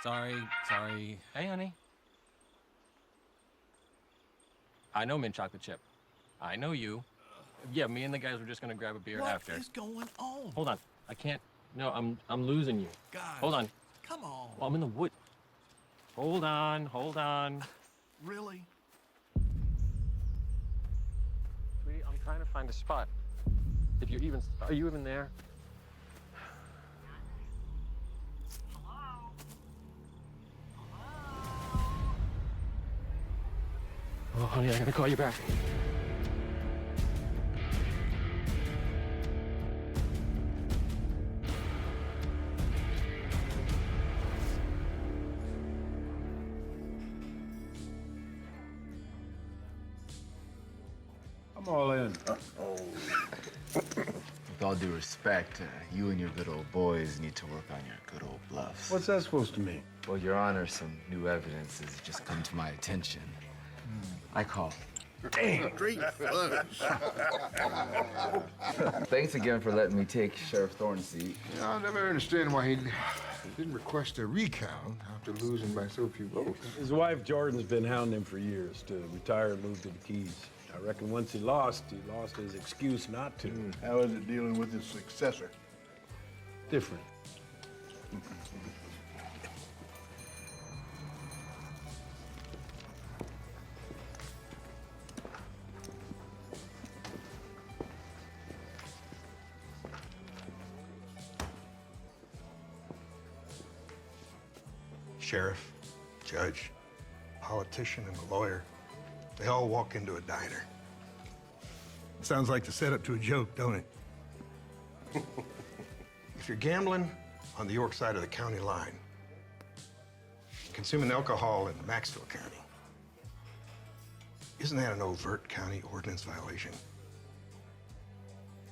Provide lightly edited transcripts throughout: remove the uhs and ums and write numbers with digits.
Sorry. Hey, honey. I know mint chocolate chip. I know you. Yeah, me and the guys were just gonna grab a beer after. What is going on? Hold on. I can't. No, I'm losing you. Guys, Hold on. come on. Well, I'm in the wood. Hold on. Really? Sweetie, I'm trying to find a spot. Are you even there? Oh, honey, I gotta call you back. I'm all in. With all due respect, you and your good old boys need to work on your good old bluffs. What's that supposed to mean? Well, Your Honor, some new evidence has just come to my attention. I call. Great fun. Thanks again for letting me take Sheriff Thorne's seat. I'll never understand why he didn't request a recount after losing by so few votes. His wife Jordan's been hounding him for years to retire and move to the Keys. I reckon once he lost his excuse not to. How is it dealing with his successor? Different. Sheriff, judge, politician, and a lawyer, they all walk into a diner. Sounds like the setup to a joke, don't it? If you're gambling on the York side of the county line, consuming alcohol in Maxville County, isn't that an overt county ordinance violation?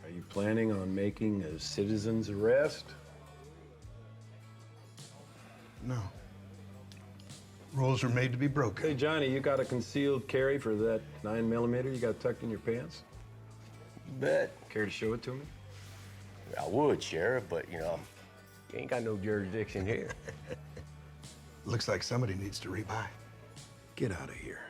Are you planning on making a citizen's arrest? No. Rules are made to be broken. Hey, Johnny, you got a concealed carry for that 9mm you got tucked in your pants? Bet. Care to show it to me? I would, Sheriff, but, you ain't got no jurisdiction here. Looks like somebody needs to rebuy. Get out of here.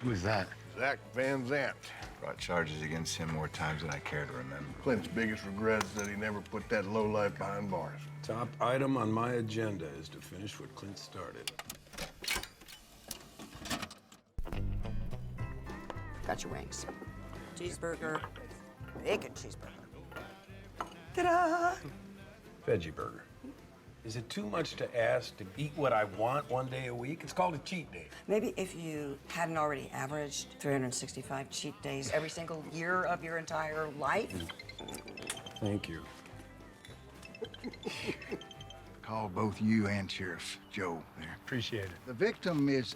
Who's that? Zach Van Zant. Brought charges against him more times than I care to remember. Clint's biggest regret is that he never put that lowlife behind bars. Top item on my agenda is to finish what Clint started. Got your wings. Cheeseburger, bacon cheeseburger. Ta-da! Veggie burger. Is it too much to ask to eat what I want one day a week? It's called a cheat day. Maybe if you hadn't already averaged 365 cheat days every single year of your entire life. Thank you. Call both you and Sheriff Joe there. Appreciate it. The victim is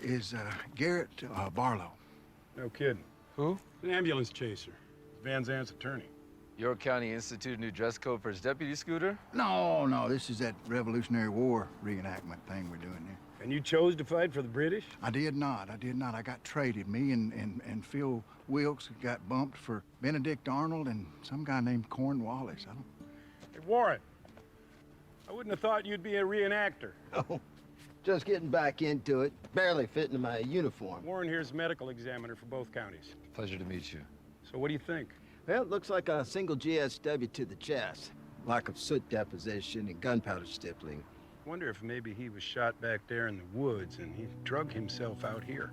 Garrett Barlow. No kidding. Who? An ambulance chaser. Van Zant's attorney. York County instituted a new dress code for his deputy scooter? No, this is that Revolutionary War reenactment thing we're doing here. And you chose to fight for the British? I did not. I got traded. Me and Phil Wilkes got bumped for Benedict Arnold and some guy named Cornwallis. Hey, Warren. I wouldn't have thought you'd be a reenactor. Oh, just getting back into it. Barely fit into my uniform. Warren here's medical examiner for both counties. Pleasure to meet you. So what do you think? Well, it looks like a single GSW to the chest. Lack of soot deposition and gunpowder stippling. Wonder if maybe he was shot back there in the woods and he drug himself out here.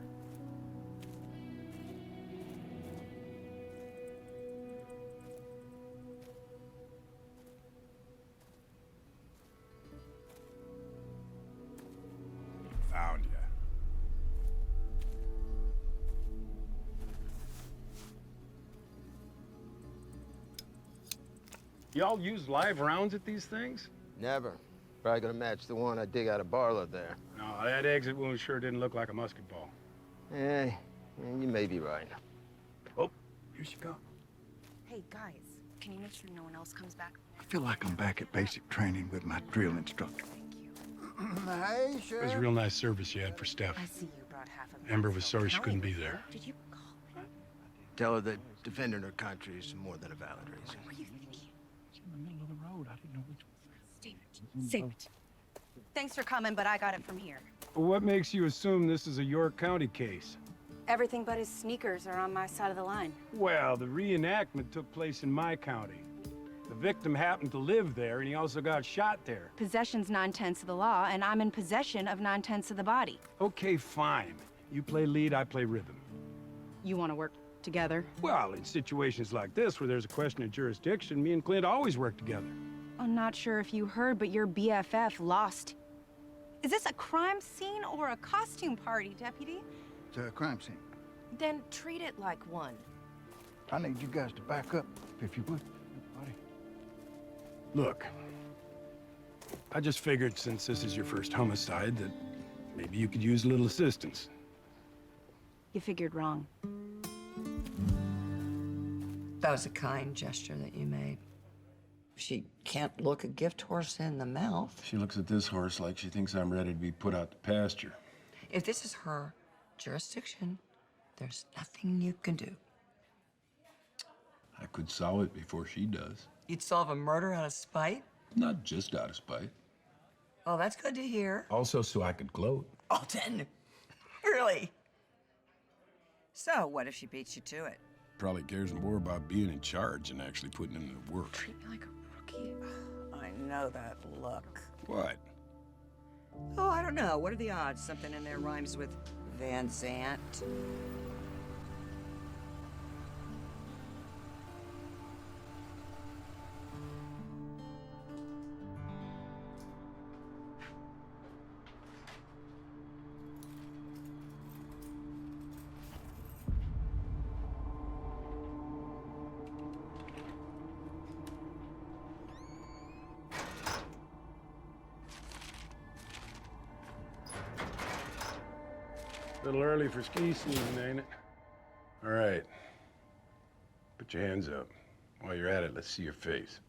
Found ya. Y'all use live rounds at these things? Never. Probably gonna match the one I dig out of Barlow there. No, that exit wound sure didn't look like a musket ball. Eh, you may be right. Oh, here she comes. Hey, guys, can you make sure no one else comes back? I feel like I'm back at basic training with my drill instructor. Thank you. Hey, It Sheriff. was a real nice service you had for Steph. I see you brought half of Amber was sorry she couldn't be there. Did you call her? Tell her that defending her country is more than a valid reason. What were you thinking? In the middle of the road. I didn't know which Save it. Thanks for coming, but I got it from here. What makes you assume this is a York County case? Everything but his sneakers are on my side of the line. Well, the reenactment took place in my county. The victim happened to live there, and he also got shot there. Possession's 9/10 of the law, and I'm in possession of 9/10 of the body. Okay, fine. You play lead, I play rhythm. You want to work together? Well, in situations like this, where there's a question of jurisdiction, me and Clint always work together. I'm not sure if you heard, but your BFF lost. Is this a crime scene or a costume party, Deputy? It's a crime scene. Then treat it like one. I need you guys to back up, if you would. Buddy. Look, I just figured since this is your first homicide that maybe you could use a little assistance. You figured wrong. That was a kind gesture that you made. She can't look a gift horse in the mouth. She looks at this horse like she thinks I'm ready to be put out to pasture. If this is her jurisdiction, there's nothing you can do. I could solve it before she does. You'd solve a murder out of spite? Not just out of spite. Oh, that's good to hear. Also so I could gloat. Oh, then. Really? So, what if she beats you to it? Probably cares more about being in charge than actually putting in the work. Treat me like a rookie. I know that look. What? Oh, I don't know. What are the odds? Something in there rhymes with Van Zant. A little early for ski season, ain't it? All right. Put your hands up. While you're at it, let's see your face.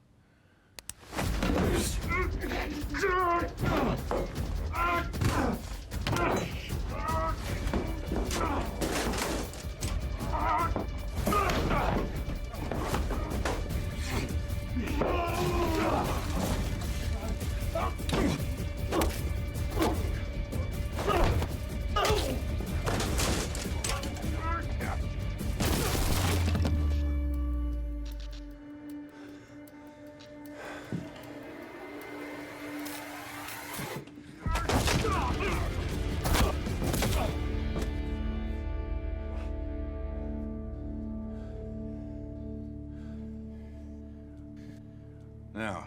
Now,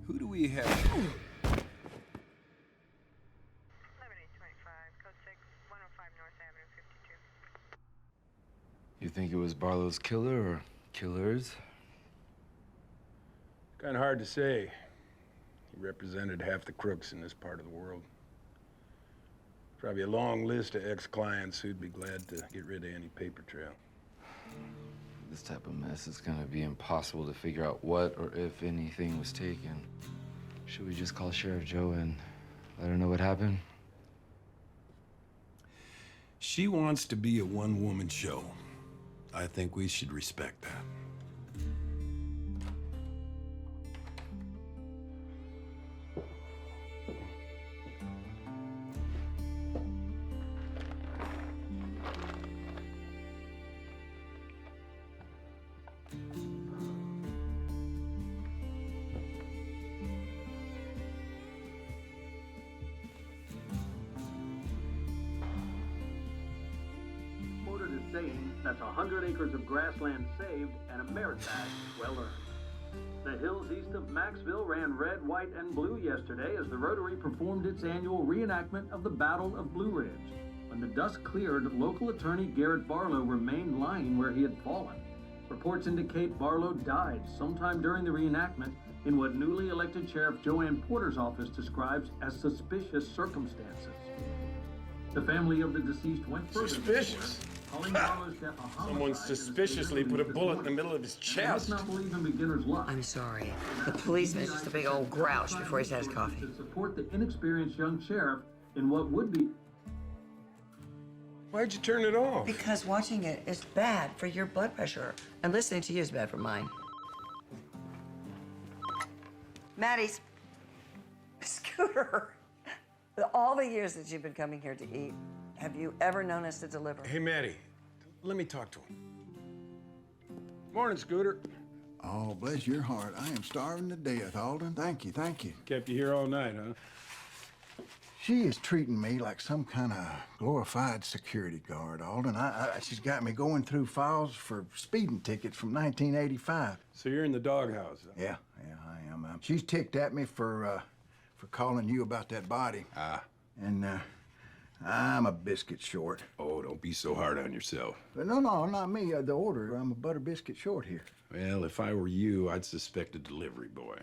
who do we have? 11825, code 6, 105 North Avenue, 52. You think it was Barlow's killer or killers? Kind of hard to say. He represented half the crooks in this part of the world. Probably a long list of ex-clients who'd be glad to get rid of any paper trail. This type of mess is gonna be impossible to figure out what or if anything was taken. Should we just call Sheriff Joe and let her know what happened? She wants to be a one-woman show. I think we should respect that. saying that's 100 acres of grassland saved and a merit badge well earned. The hills east of Maxville ran red, white, and blue yesterday as the Rotary performed its annual reenactment of the Battle of Blue Ridge. When the dust cleared, local attorney Garrett Barlow remained lying where he had fallen. Reports indicate Barlow died sometime during the reenactment in what newly elected Sheriff Joanne Porter's office describes as suspicious circumstances. The family of the deceased went further. Suspicious? Calling Barlow's death a homicide. Someone suspiciously put a bullet in the middle of his chest. Let's not believe in beginner's luck. I'm sorry. The policeman is just a big old grouch before he's had his coffee. To support the inexperienced young sheriff in what would be... Why'd you turn it off? Because watching it is bad for your blood pressure, and listening to you is bad for mine. Maddie's Scooter. All the years that you've been coming here to eat, have you ever known us to deliver? Hey, Maddie, let me talk to him. Morning, Scooter. Oh, bless your heart. I am starving to death, Alden. Thank you, thank you. Kept you here all night, huh? She is treating me like some kind of glorified security guard, Alden. She's got me going through files for speeding tickets from 1985. So you're in the doghouse, huh? Yeah, I am. She's ticked at me for calling you about that body. Ah. And I'm a biscuit short. Oh, don't be so hard on yourself. But no, not me. The order. I'm a butter biscuit short here. Well, if I were you, I'd suspect a delivery boy.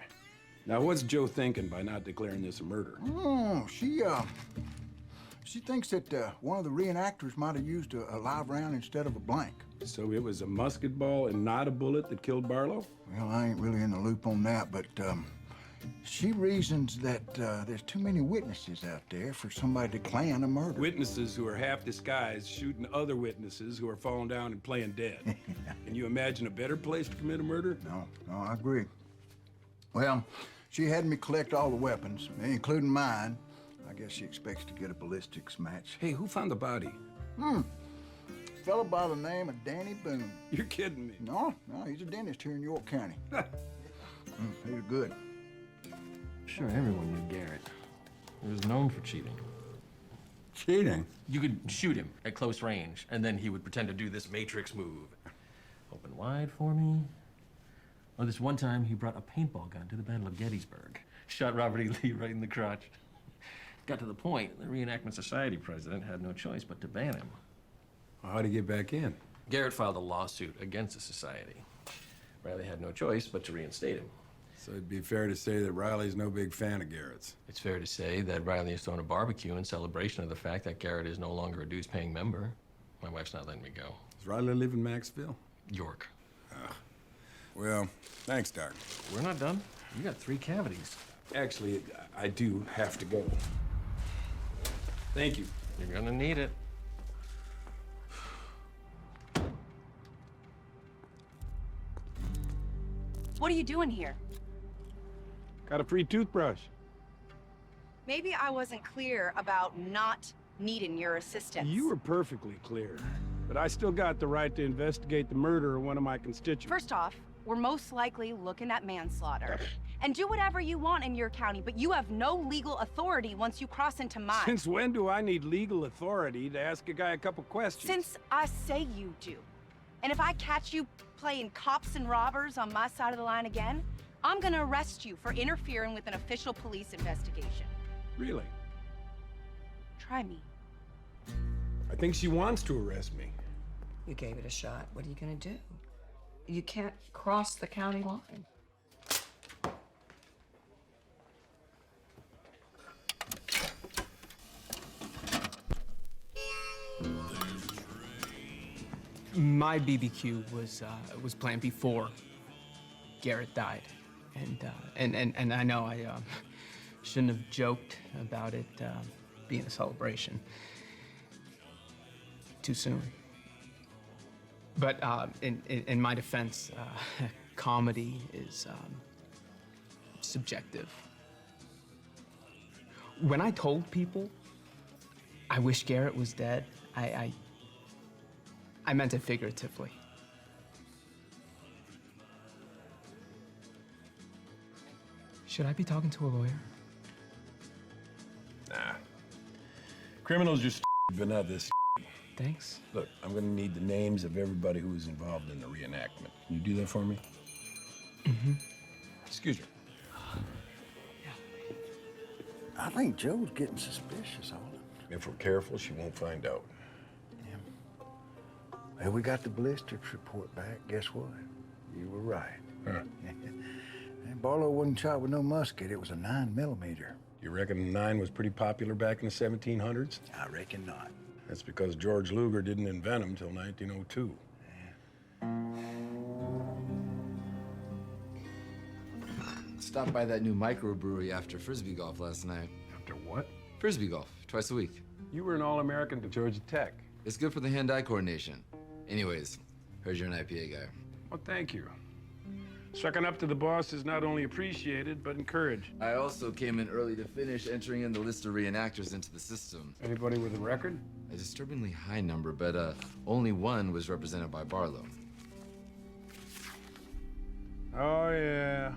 Now, what's Joe thinking by not declaring this a murder? Oh, she thinks that one of the reenactors might have used a live round instead of a blank. So it was a musket ball and not a bullet that killed Barlow? Well, I ain't really in the loop on that, but she reasons that there's too many witnesses out there for somebody to plan a murder. Witnesses who are half disguised shooting other witnesses who are falling down and playing dead. Can you imagine a better place to commit a murder? No, I agree. Well, she had me collect all the weapons, including mine. I guess she expects to get a ballistics match. Hey, who found the body? Fellow by the name of Danny Boone. You're kidding me. No, he's a dentist here in York County. He's good. Sure, everyone knew Garrett. He was known for cheating. Cheating? You could shoot him at close range, and then he would pretend to do this Matrix move. Open wide for me. Oh, this one time he brought a paintball gun to the Battle of Gettysburg. Shot Robert E. Lee right in the crotch. Got to the point, the Reenactment Society president had no choice but to ban him. Well, how'd he get back in? Garrett filed a lawsuit against the society. Riley had no choice but to reinstate him. So it'd be fair to say that Riley's no big fan of Garrett's. It's fair to say that Riley has thrown a barbecue in celebration of the fact that Garrett is no longer a dues-paying member. My wife's not letting me go. Does Riley live in Maxville? York. Well, thanks, Doc. We're not done. You got 3 cavities. Actually, I do have to go. Thank you. You're gonna need it. What are you doing here? Got a free toothbrush. Maybe I wasn't clear about not needing your assistance. You were perfectly clear, but I still got the right to investigate the murder of one of my constituents. First off, we're most likely looking at manslaughter. And do whatever you want in your county, but you have no legal authority once you cross into mine. Since when do I need legal authority to ask a guy a couple questions? Since I say you do. And if I catch you playing cops and robbers on my side of the line again, I'm gonna arrest you for interfering with an official police investigation. Really? Try me. I think she wants to arrest me. You gave it a shot. What are you gonna do? You can't cross the county line. My BBQ was planned before Garrett died, and I know I shouldn't have joked about it being a celebration too soon. But in my defense, comedy is subjective. When I told people I wish Garrett was dead, I meant it figuratively. Should I be talking to a lawyer? Nah. Criminals are but not this. Thanks. Look, I'm gonna need the names of everybody who was involved in the reenactment. Can you do that for me? Mm-hmm. Excuse me. I think Joe's getting suspicious, Alden. If we're careful, she won't find out. Well, we got the ballistics report back. Guess what? You were right. Huh. And Barlow wasn't shot with no musket. It was a 9mm. You reckon 9 was pretty popular back in the 1700s? I reckon not. That's because George Luger didn't invent them till 1902. Stopped by that new microbrewery after Frisbee golf last night. After what? Frisbee golf, twice a week. You were an All-American to Georgia Tech. It's good for the hand-eye coordination. Anyways, heard you're an IPA guy. Well, thank you. Sucking up to the boss is not only appreciated, but encouraged. I also came in early to finish entering in the list of reenactors into the system. Anybody with a record? A disturbingly high number, but only one was represented by Barlow. Oh, yeah.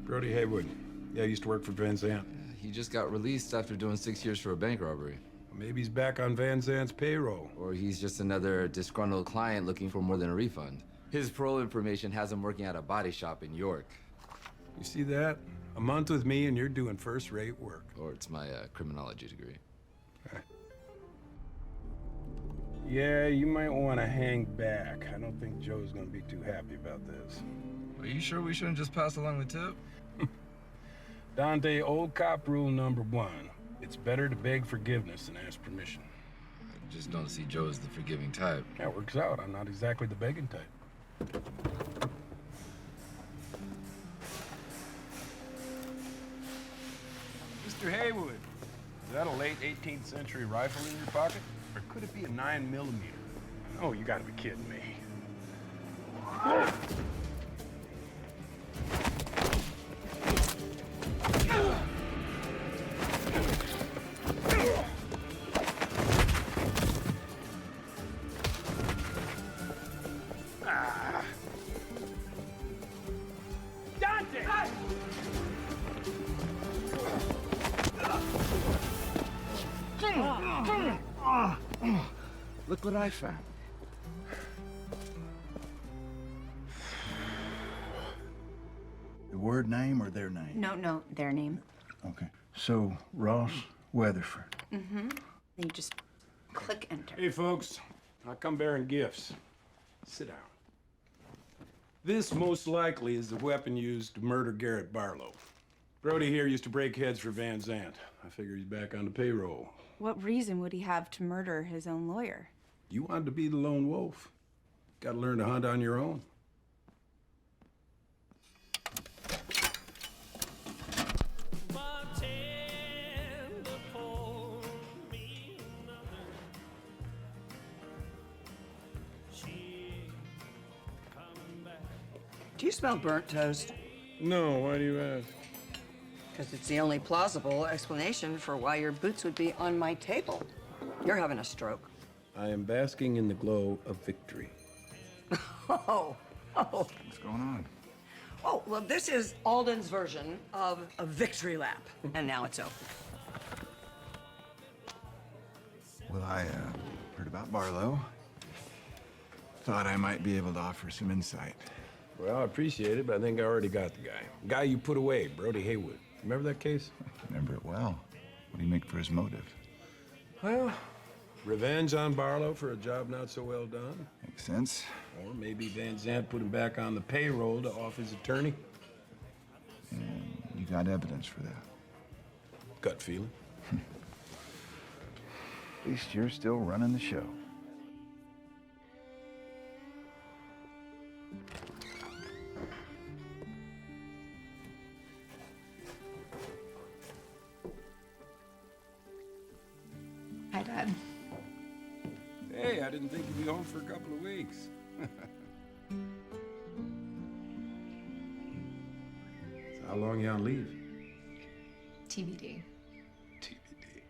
Brody Haywood. Yeah, he used to work for Van Zandt. He just got released after doing 6 years for a bank robbery. Maybe he's back on Van Zandt's payroll. Or he's just another disgruntled client looking for more than a refund. His parole information has him working at a body shop in York. You see that? A month with me and you're doing first-rate work. Or it's my criminology degree. Yeah, you might want to hang back. I don't think Joe's gonna be too happy about this. Are you sure we shouldn't just pass along the tip? Dante, old cop rule number 1. It's better to beg forgiveness than ask permission. I just don't see Joe as the forgiving type. That works out. I'm not exactly the begging type. Mr. Haywood, is that a late 18th century rifle in your pocket? Or could it be a 9mm? Oh, you gotta be kidding me. Look what I found. The word name or their name? No, their name. Okay. So, Ross Weatherford. Mm-hmm. Then you just click enter. Hey, folks. I come bearing gifts. Sit down. This most likely is the weapon used to murder Garrett Barlow. Brody here used to break heads for Van Zandt. I figure he's back on the payroll. What reason would he have to murder his own lawyer? You wanted to be the lone wolf. Gotta learn to hunt on your own. Do you smell burnt toast? No, why do you ask? Because it's the only plausible explanation for why your boots would be on my table. You're having a stroke. I am basking in the glow of victory. Oh. What's going on? Oh, well, this is Alden's version of a victory lap. And now it's over. Well, I heard about Barlow. Thought I might be able to offer some insight. Well, I appreciate it, but I think I already got the guy. Guy you put away, Brody Haywood. Remember that case? Remember it well. What do you make for his motive? Well, revenge on Barlow for a job not so well done. Makes sense. Or maybe Van Zandt put him back on the payroll to off his attorney. And you got evidence for that. Gut feeling. At least you're still running the show. Hi, Dad. Hey, I didn't think you'd be home for a couple of weeks. So how long you on leave? TBD. TBD.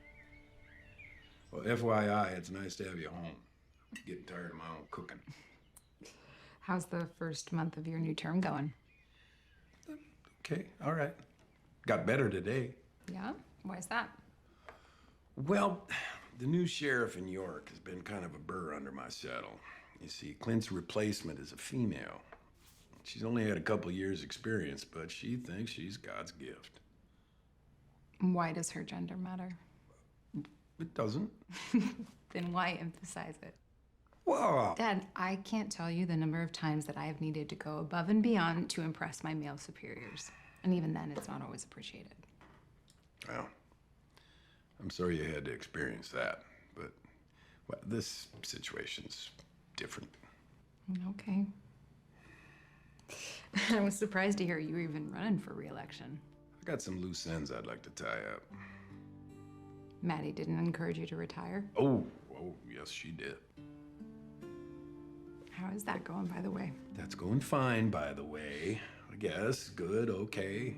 Well, FYI, it's nice to have you home. Getting tired of my own cooking. How's the first month of your new term going? Okay, all right. Got better today. Yeah? Why is that? Well, the new sheriff in York has been kind of a burr under my saddle. You see, Clint's replacement is a female. She's only had a couple years' experience, but she thinks she's God's gift. Why does her gender matter? It doesn't. Then why emphasize it? Well, Dad, I can't tell you the number of times that I have needed to go above and beyond to impress my male superiors. And even then, it's not always appreciated. well, I'm sorry you had to experience that, but well, this situation's different. Okay. I was surprised to hear you were even running for re-election. I got some loose ends I'd like to tie up. Maddie didn't encourage you to retire? Oh, Oh, yes, she did. How is that going, by the way? That's going fine, by the way. I guess. Good, okay.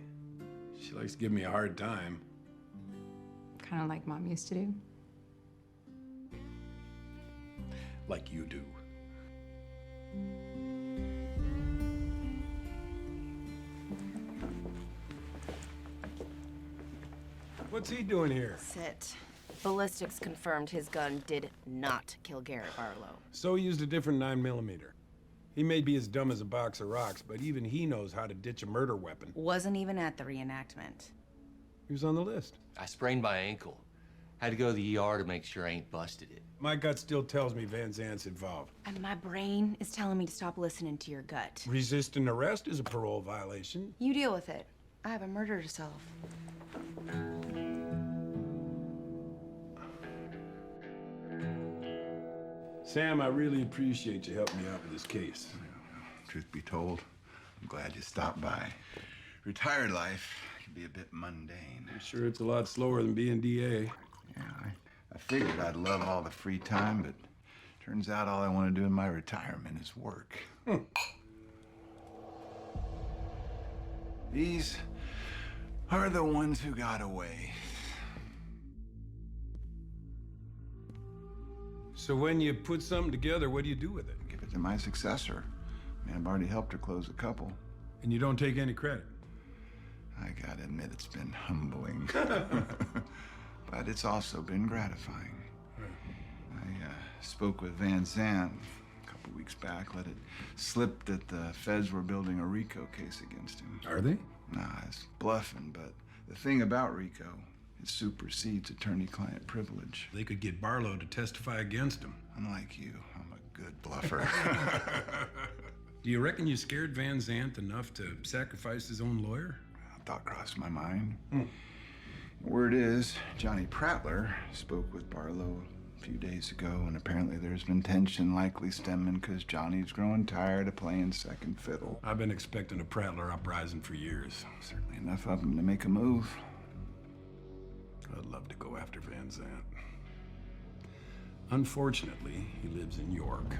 She likes to give me a hard time. Kind of like Mom used to do. Like you do. What's he doing here? Sit. Ballistics confirmed his gun did not kill Garrett Barlow. So he used a different 9mm. He may be as dumb as a box of rocks, but even he knows how to ditch a murder weapon. Wasn't even at the reenactment. He was on the list. I sprained my ankle. Had to go to the ER to make sure I ain't busted it. My gut still tells me Van Zant's involved. And my brain is telling me to stop listening to your gut. Resisting arrest is a parole violation. You deal with it. I have a murder to solve. Sam, I really appreciate you helping me out with this case. Truth be told, I'm glad you stopped by. Retired life can be a bit mundane. I'm sure it's a lot slower than being DA. Yeah, I figured I'd love all the free time, but turns out all I want to do in my retirement is work. These are the ones who got away. So when you put something together, what do you do with it? Give it to my successor. I mean, I've already helped her close a couple. And you don't take any credit? I gotta admit, it's been humbling. But it's also been gratifying. I spoke with Van Zant a couple weeks back, let it slip that the feds were building a RICO case against him. Are they? Nah, it's bluffing, but the thing about RICO, it supersedes attorney-client privilege. They could get Barlow to testify against him. Unlike you, I'm a good bluffer. Do you reckon you scared Van Zant enough to sacrifice his own lawyer? A thought crossed my mind. Word is, Johnny Prattler spoke with Barlow a few days ago, and apparently there's been tension likely stemming because Johnny's growing tired of playing second fiddle. I've been expecting a Prattler uprising for years. Certainly enough of him to make a move. I'd love to go after Van Zant. Unfortunately, he lives in York.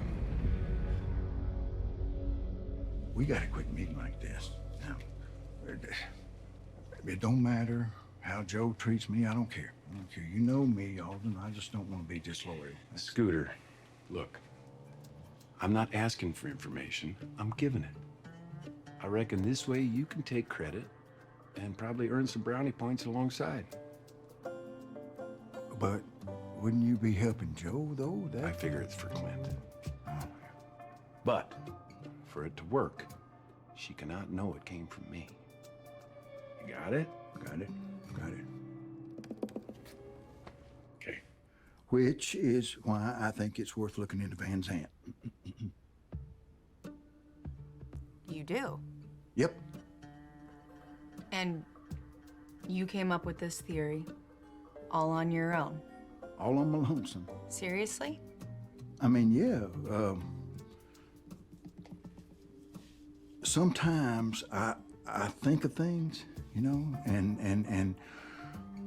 We gotta quit meeting like this. Now, it don't matter how Joe treats me. I don't care. I don't care. You know me, Alden. I just don't want to be disloyal. Scooter, look. I'm not asking for information. I'm giving it. I reckon this way you can take credit and probably earn some brownie points alongside. But wouldn't you be helping Joe, though? I figure it's for Clint. But for it to work, she cannot know it came from me. You got it? Got it. Got it. Okay. Which is why I think it's worth looking into Van Zant. You do? Yep. And you came up with this theory all on your own? All on my lonesome. Seriously? I mean, yeah. Sometimes I think of things, you know, and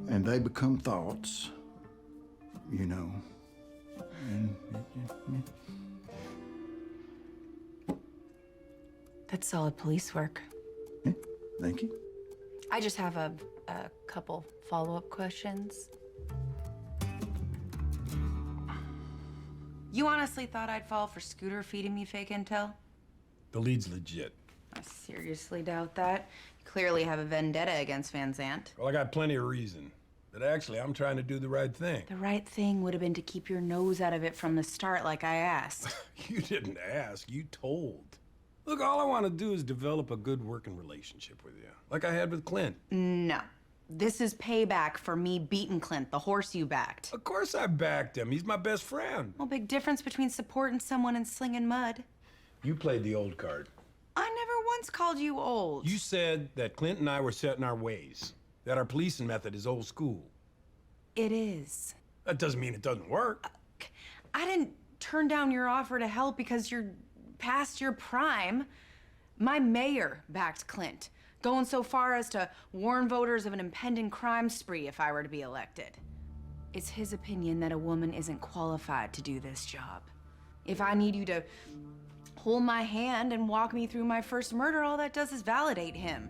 they become thoughts, you know. And That's solid police work. yeah, thank you. I just have a couple follow-up questions. You honestly thought I'd fall for Scooter feeding me fake intel? The lead's legit. I seriously doubt that. You clearly have a vendetta against Van Zant. Well, I got plenty of reason. But actually, I'm trying to do the right thing. The right thing would have been to keep your nose out of it from the start, like I asked. You didn't ask, you told. Look, all I want to do is develop a good working relationship with you, like I had with Clint. No. This is payback for me beating Clint, the horse you backed. Of course I backed him. He's my best friend. Well, big difference between supporting someone and slinging mud. You played the old card. I never once called you old. You said that Clint and I were set in our ways, that our policing method is old school. It is. That doesn't mean it doesn't work. I didn't turn down your offer to help because you're past your prime. My mayor backed Clint, going so far as to warn voters of an impending crime spree if I were to be elected. It's his opinion that a woman isn't qualified to do this job. If I need you to hold my hand and walk me through my first murder, all that does is validate him.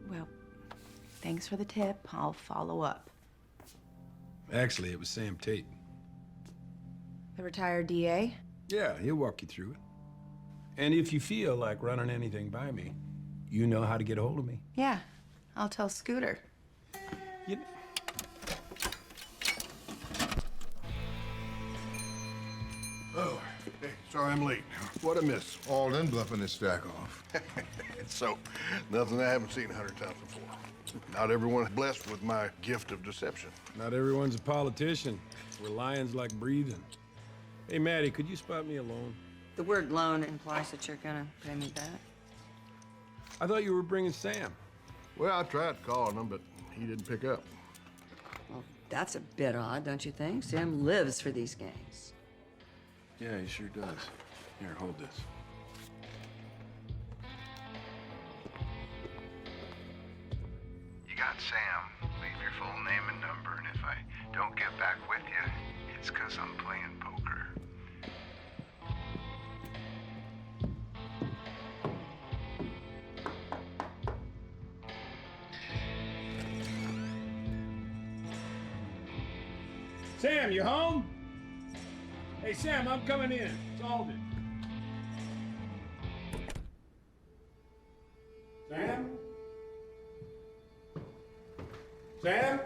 Well, thanks for the tip. I'll follow up. Actually, it was Sam Tate. The retired DA? Yeah, he'll walk you through it. And if you feel like running anything by me, you know how to get a hold of me. Yeah, I'll tell Scooter. Oh, hey, sorry I'm late. What a miss. Alden bluffing his stack off. So, nothing I haven't seen 100 times before. Not everyone's blessed with my gift of deception. Not everyone's a politician. We're lions like breathing. Hey, Maddie, could you spot me a loan? The word loan implies that you're gonna pay me back. I thought you were bringing Sam. Well, I tried calling him, but he didn't pick up. Well, that's a bit odd, don't you think? Sam lives for these games. Yeah, he sure does. Here, hold this. You got Sam. Leave your full name and number, and if I don't get back with you, it's 'cause I'm playing poker. Sam, you home? Hey, Sam, I'm coming in. It's Alden. Sam? Sam?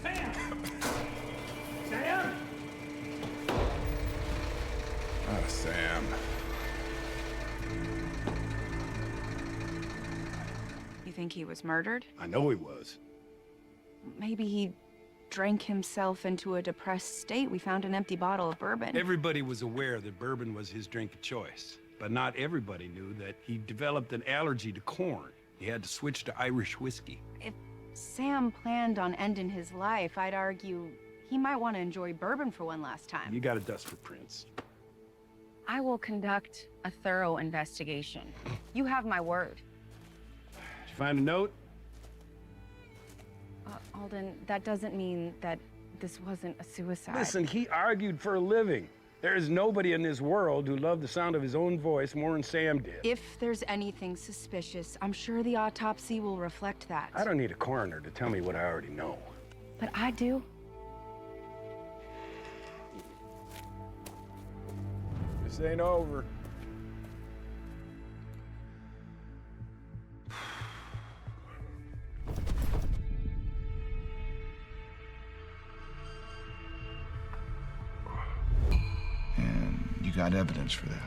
Sam! Sam? Oh, Sam. You think he was murdered? I know he was. Maybe he drank himself into a depressed state. We found an empty bottle of bourbon. Everybody was aware that bourbon was his drink of choice, but not everybody knew that he developed an allergy to corn. He had to switch to Irish whiskey. If Sam planned on ending his life, I'd argue he might want to enjoy bourbon for one last time. You got a dust for Prince. I will conduct a thorough investigation. You have my word. Did you find a note? Alden, that doesn't mean that this wasn't a suicide. Listen, he argued for a living. There is nobody in this world who loved the sound of his own voice more than Sam did. If there's anything suspicious, I'm sure the autopsy will reflect that. I don't need a coroner to tell me what I already know. But I do. This ain't over. And you got evidence for that.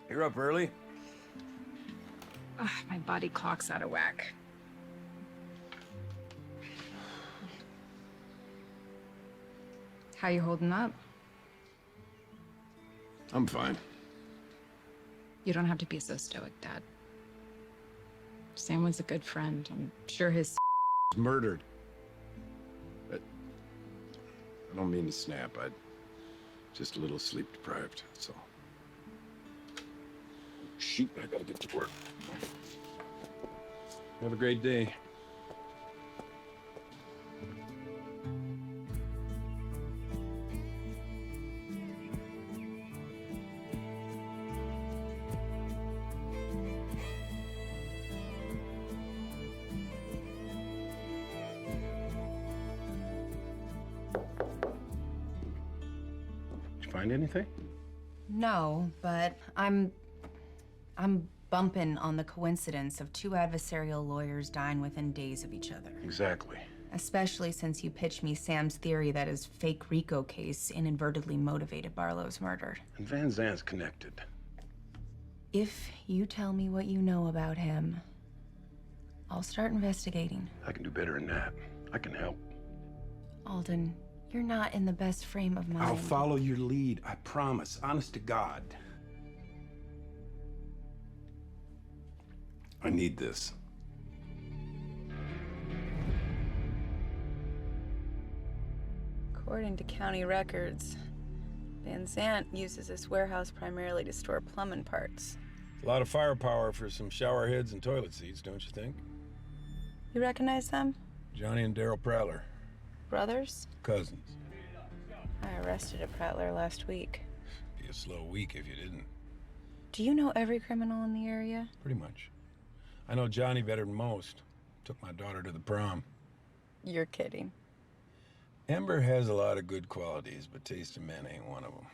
You're up early? Ugh, my body clock's out of whack. How you holding up? I'm fine. You don't have to be so stoic, Dad. Sam was a good friend. I'm sure his Murdered. But I don't mean to snap. I just a little sleep deprived, that's all. Shoot, I gotta get to work. Have a great day. Did you find anything? No, but I'm bumping on the coincidence of two adversarial lawyers dying within days of each other. Exactly. Especially since you pitched me Sam's theory that his fake RICO case inadvertently motivated Barlow's murder. And Van Zant's connected. If you tell me what you know about him, I'll start investigating. I can do better than that. I can help. Alden, You're not in the best frame of mind. I'll follow your lead, I promise. Honest to God. I need this. According to county records, Van Zant uses this warehouse primarily to store plumbing parts. A lot of firepower for some shower heads and toilet seats, don't you think? You recognize them? Johnny and Daryl Prattler, Brothers? cousins. I arrested a Prattler last week. Be a slow week if you didn't. Do you know every criminal in the area? Pretty much. I know Johnny better than most. Took my daughter to the prom. You're kidding. Ember has a lot of good qualities, but taste of men ain't one of them.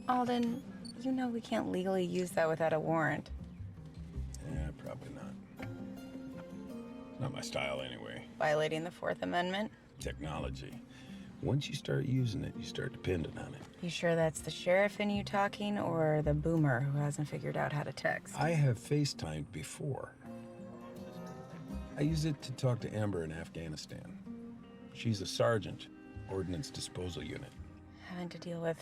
Alden, you know we can't legally use that without a warrant. Yeah, probably not. Not my style anyway. Violating the Fourth Amendment? Technology. Once you start using it, you start depending on it. You sure that's the sheriff in you talking, or the boomer who hasn't figured out how to text? I have FaceTimed before. I use it to talk to Ember in Afghanistan. She's a sergeant, Ordnance Disposal Unit. Having to deal with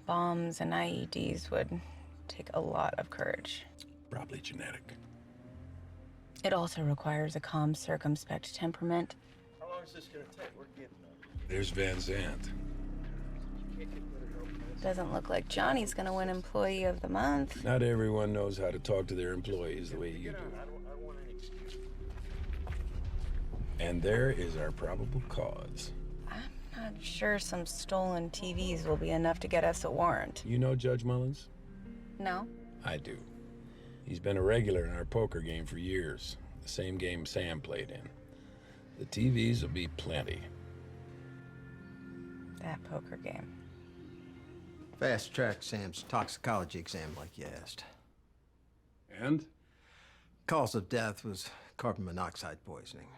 bombs and IEDs would take a lot of courage. Probably genetic. It also requires a calm, circumspect temperament. How long is this gonna take? We're getting There's Van Zant. Doesn't look like Johnny's gonna win Employee of the Month. Not everyone knows how to talk to their employees the way you do. And there is our probable cause. I'm not sure some stolen TVs will be enough to get us a warrant. You know Judge Mullins? No? I do. He's been a regular in our poker game for years. The same game Sam played in. The TVs will be plenty. That poker game. Fast track Sam's toxicology exam like you asked. And? Cause of death was carbon monoxide poisoning.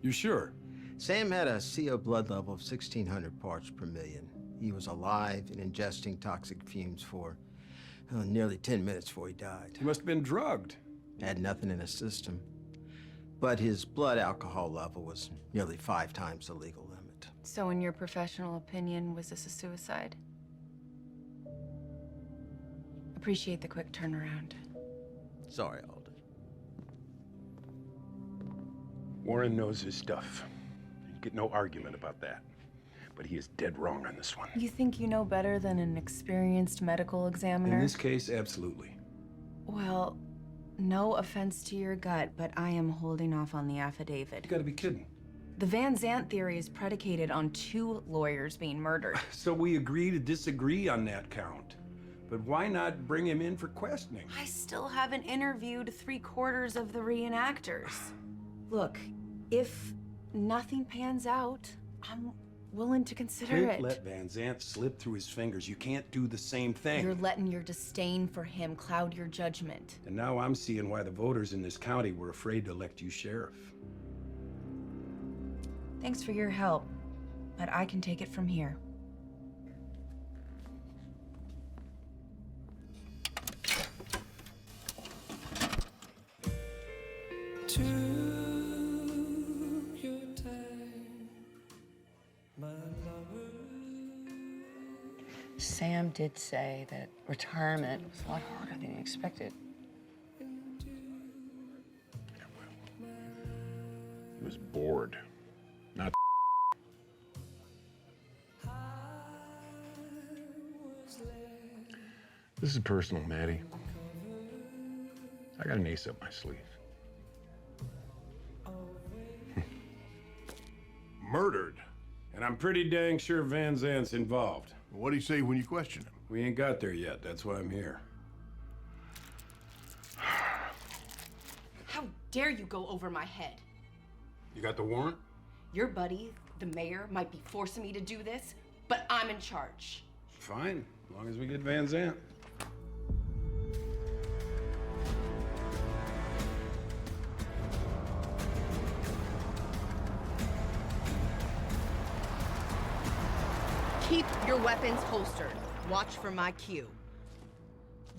You sure? Sam had a CO blood level of 1,600 parts per million. He was alive and ingesting toxic fumes for nearly 10 minutes before he died. He must have been drugged. Had nothing in his system. But his blood alcohol level was nearly 5 times the legal limit. So in your professional opinion, was this a suicide? Appreciate the quick turnaround. Sorry, Alden. Warren knows his stuff. You get no argument about that. But he is dead wrong on this one. You think you know better than an experienced medical examiner? In this case, absolutely. Well, no offense to your gut, but I am holding off on the affidavit. You gotta be kidding. The Van Zant theory is predicated on 2 lawyers being murdered. So we agree to disagree on that count. But why not bring him in for questioning? I still haven't interviewed 3/4 of the reenactors. Look, if nothing pans out, I'm willing to consider Can't it. let Van Zant slip through his fingers. You can't do the same thing. You're letting your disdain for him cloud your judgment. And now I'm seeing why the voters in this county were afraid to elect you sheriff. Thanks for your help, but I can take it from here. Sam did say that retirement was a lot harder than he expected. He was bored. Not This is personal, Maddie. I got an ace up my sleeve. Murdered. And I'm pretty dang sure Van Zant's involved. What'd he say when you questioned him? We ain't got there yet. That's why I'm here. How dare you go over my head? You got the warrant? Your buddy, the mayor, might be forcing me to do this, but I'm in charge. Fine, as long as we get Van Zant. Keep your weapons holstered. Watch for my cue.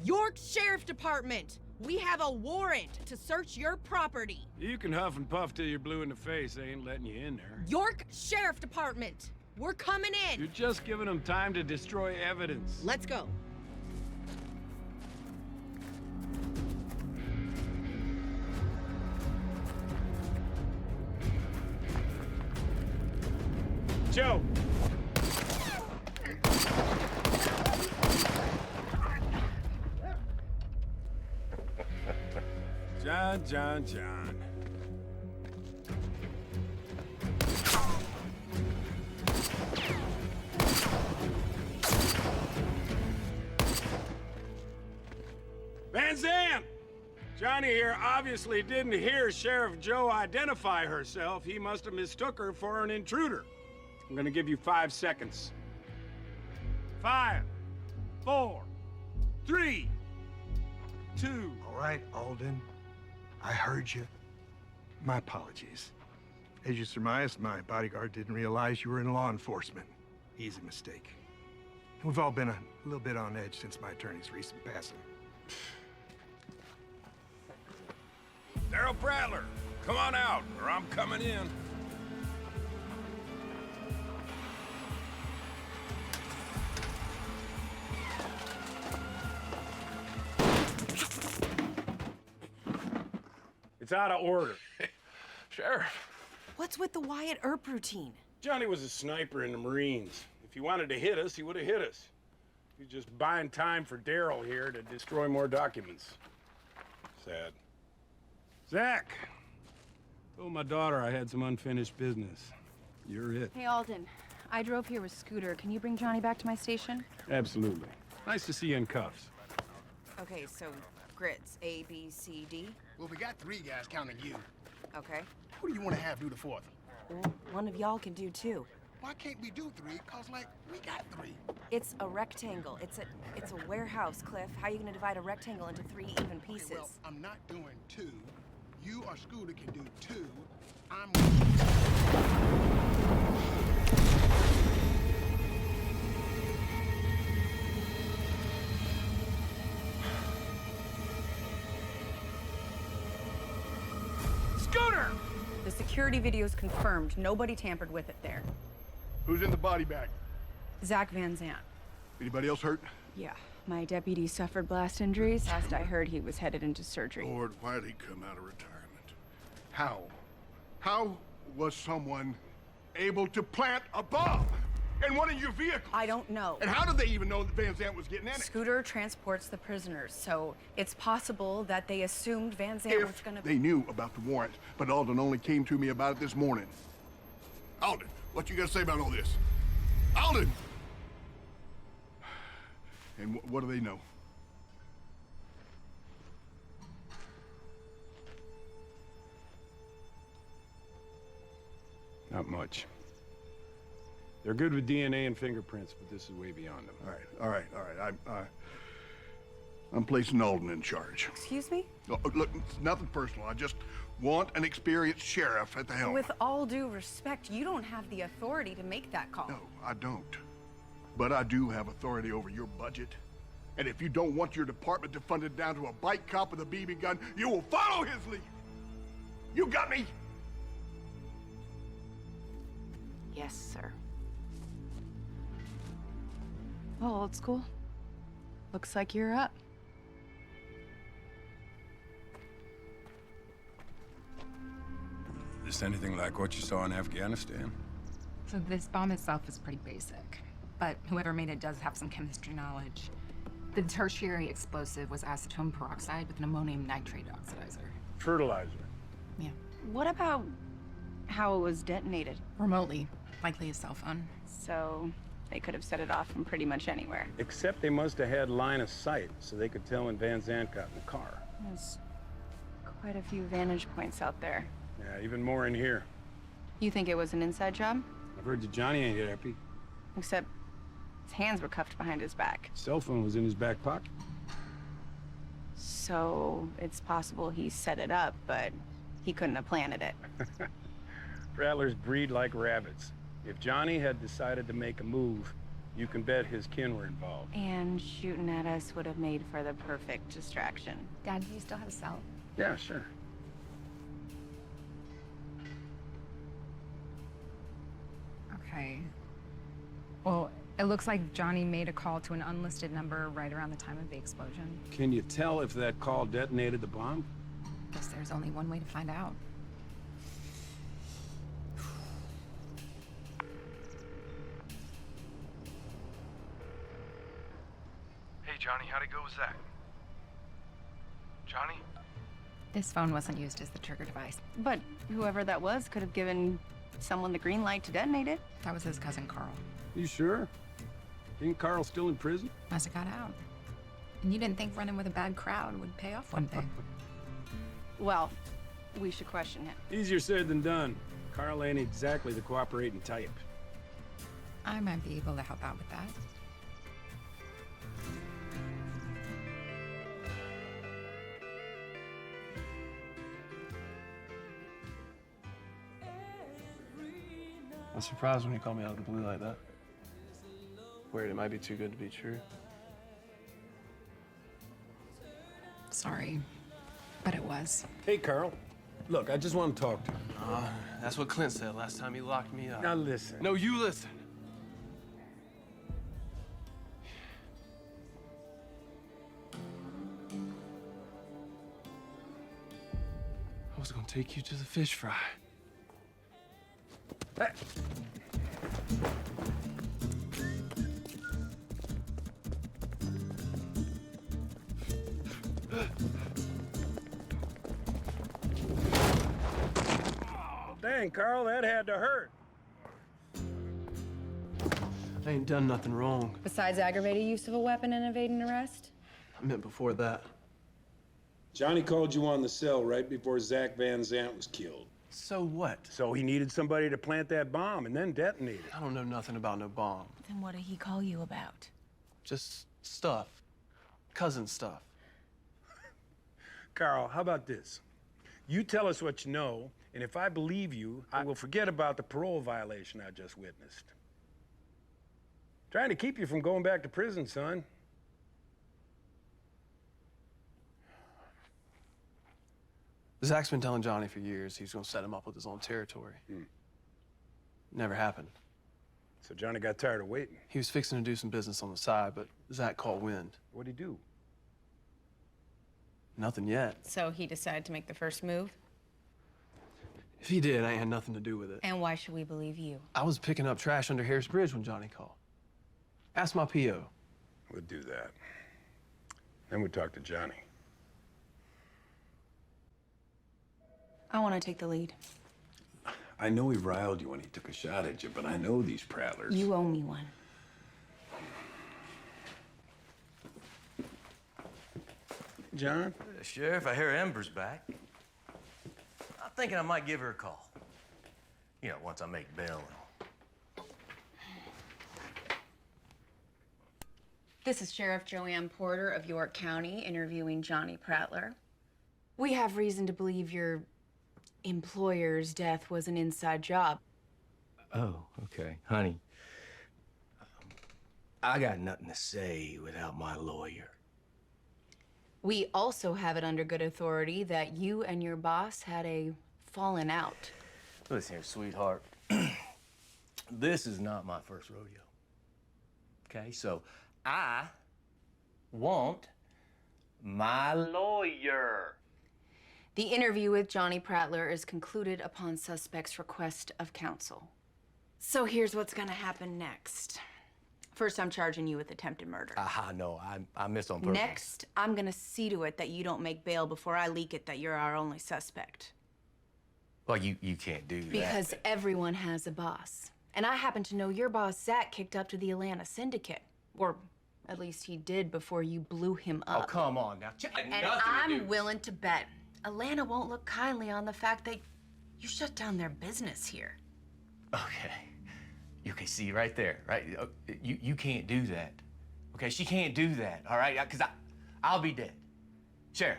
York Sheriff Department, We have a warrant to search your property. You can huff and puff till you're blue in the face. They ain't letting you in there. York Sheriff Department. We're coming in. You're just giving them time to destroy evidence. Let's go. Joe! John. Van Zandt! Johnny here obviously didn't hear Sheriff Joe identify herself. He must have mistook her for an intruder. I'm gonna give you 5 seconds. 5, 4, 3, 2. All right, Alden. I heard you. My apologies. As you surmised, my bodyguard didn't realize you were in law enforcement. Easy mistake. We've all been a little bit on edge since my attorney's recent passing. Daryl Prattler, come on out, or I'm coming in. It's out of order. Sheriff. What's with the Wyatt Earp routine? Johnny was a sniper in the Marines. If he wanted to hit us, he would have hit us. He's just buying time for Daryl here to destroy more documents. Sad. Zach! Told my daughter I had some unfinished business. You're it. Hey, Alden. I drove here with Scooter. Can you bring Johnny back to my station? Absolutely. Nice to see you in cuffs. Okay, so grits, A, B, C, D. Well, we got 3 guys counting you. Okay. Who do you want to have do the 4th? Well, one of y'all can do 2. Why can't we do 3? Cause, like, we got 3. It's a rectangle. It's a warehouse, Cliff. How are you gonna divide a rectangle into 3 even pieces? Okay, well, I'm not doing 2. You or Scooter can do 2. I'm... Scooter! The security video's confirmed. Nobody tampered with it there. Who's in the body bag? Zach Van Zandt. Anybody else hurt? Yeah. My deputy suffered blast injuries. Last I heard, he was headed into surgery. Lord, why'd he come out of retirement? How? How was someone able to plant a bomb in one of your vehicles? I don't know. And how did they even know that Van Zandt was getting in it? Scooter transports the prisoners, so it's possible that they assumed Van Zandt was gonna... They knew about the warrant, but Alden only came to me about it this morning. Alden, what you got to say about all this? Alden! And what do they know? Not much. They're good with DNA and fingerprints, but this is way beyond them. All right. I'm placing Alden in charge. Excuse me? Look, it's nothing personal. I just want an experienced sheriff at the helm. With all due respect, you don't have the authority to make that call. No, I don't. But I do have authority over your budget. And if you don't want your department to fund it down to a bike cop with a BB gun, you will follow his lead. You got me? Yes, sir. Well, old school. Looks like you're up. Is this anything like what you saw in Afghanistan? So this bomb itself is pretty basic, but whoever made it does have some chemistry knowledge. The tertiary explosive was acetone peroxide with an ammonium nitrate oxidizer. Fertilizer. Yeah. What about how it was detonated? Remotely, likely a cell phone. So they could have set it off from pretty much anywhere. Except they must have had line of sight, so they could tell when Van Zandt got in the car. There's quite a few vantage points out there. Yeah, even more in here. You think it was an inside job? I've heard that Johnny ain't happy. Except his hands were cuffed behind his back. Cell phone was in his back pocket. So it's possible he set it up, but he couldn't have planted it. Rattlers breed like rabbits. If Johnny had decided to make a move, You can bet his kin were involved. And shooting at us would have made for the perfect distraction. Dad, do you still have a cell? Yeah, sure. Okay. Well, it looks like Johnny made a call to an unlisted number right around the time of the explosion. Can you tell if that call detonated the bomb? Guess there's only one way to find out. Hey, Johnny, how'd it go with Zach? Johnny? This phone wasn't used as the trigger device. But whoever that was could have given someone the green light to detonate it. That was his cousin Carl. You sure? Isn't Carl still in prison? Must have got out. And you didn't think running with a bad crowd would pay off one day. Well, we should question him. Easier said than done. Carl ain't exactly the cooperating type. I might be able to help out with that. I was surprised when you called me out of the blue like that. Worried it might be too good to be true. Sorry, but it was. Hey, Carl. Look, I just want to talk to you. That's what Clint said last time he locked me up. Now listen. No, you listen. I was gonna take you to the fish fry. Hey. Dang, Carl, that had to hurt. I ain't done nothing wrong. Besides aggravated use of a weapon and evading arrest? I meant before that. Johnny called you on the cell right before Zach Van Zant was killed. So what? So he needed somebody to plant that bomb and then detonate it. I don't know nothing about no bomb. Then what did he call you about? Just stuff. Cousin stuff. Carl, how about this? You tell us what you know, and if I believe you, I will forget about the parole violation I just witnessed. Trying to keep you from going back to prison, son. Zach's been telling Johnny for years he's gonna set him up with his own territory. Never happened. So Johnny got tired of waiting. He was fixing to do some business on the side, but Zach caught wind. What'd he do? Nothing yet. So he decided to make the first move? If he did, I ain't had nothing to do with it. And why should we believe you? I was picking up trash under Harris Bridge when Johnny called. Ask my PO. We'll do that. Then we'll talk to Johnny. I want to take the lead. I know he riled you when he took a shot at you, but I know these prattlers. You owe me one. John? Sheriff, I hear Ember's back. I'm thinking I might give her a call. You know, once I make bail. This is Sheriff Joanne Porter of York County interviewing Johnny Prattler. We have reason to believe your employer's death was an inside job. Oh, okay. Honey, I got nothing to say without my lawyer. We also have it under good authority that you and your boss had a falling out. Listen here, sweetheart. This is not my first rodeo. Okay, so I want my lawyer. The interview with Johnny Prattler is concluded upon suspect's request of counsel. So here's what's gonna happen next. First, I'm charging you with attempted murder. Aha, no, I missed on purpose. Next, I'm gonna see to it that you don't make bail before I leak it that you're our only suspect. Well, you can't do that. Because everyone has a boss. And I happen to know your boss, Zach, kicked up to the Atlanta Syndicate. Or at least he did before you blew him up. Oh, come on now. And I'm willing to bet Atlanta won't look kindly on the fact that you shut down their business here. Okay. Okay, see, right there, right? You can't do that. Okay, she can't do that, all right? Because I'll be dead. Sheriff.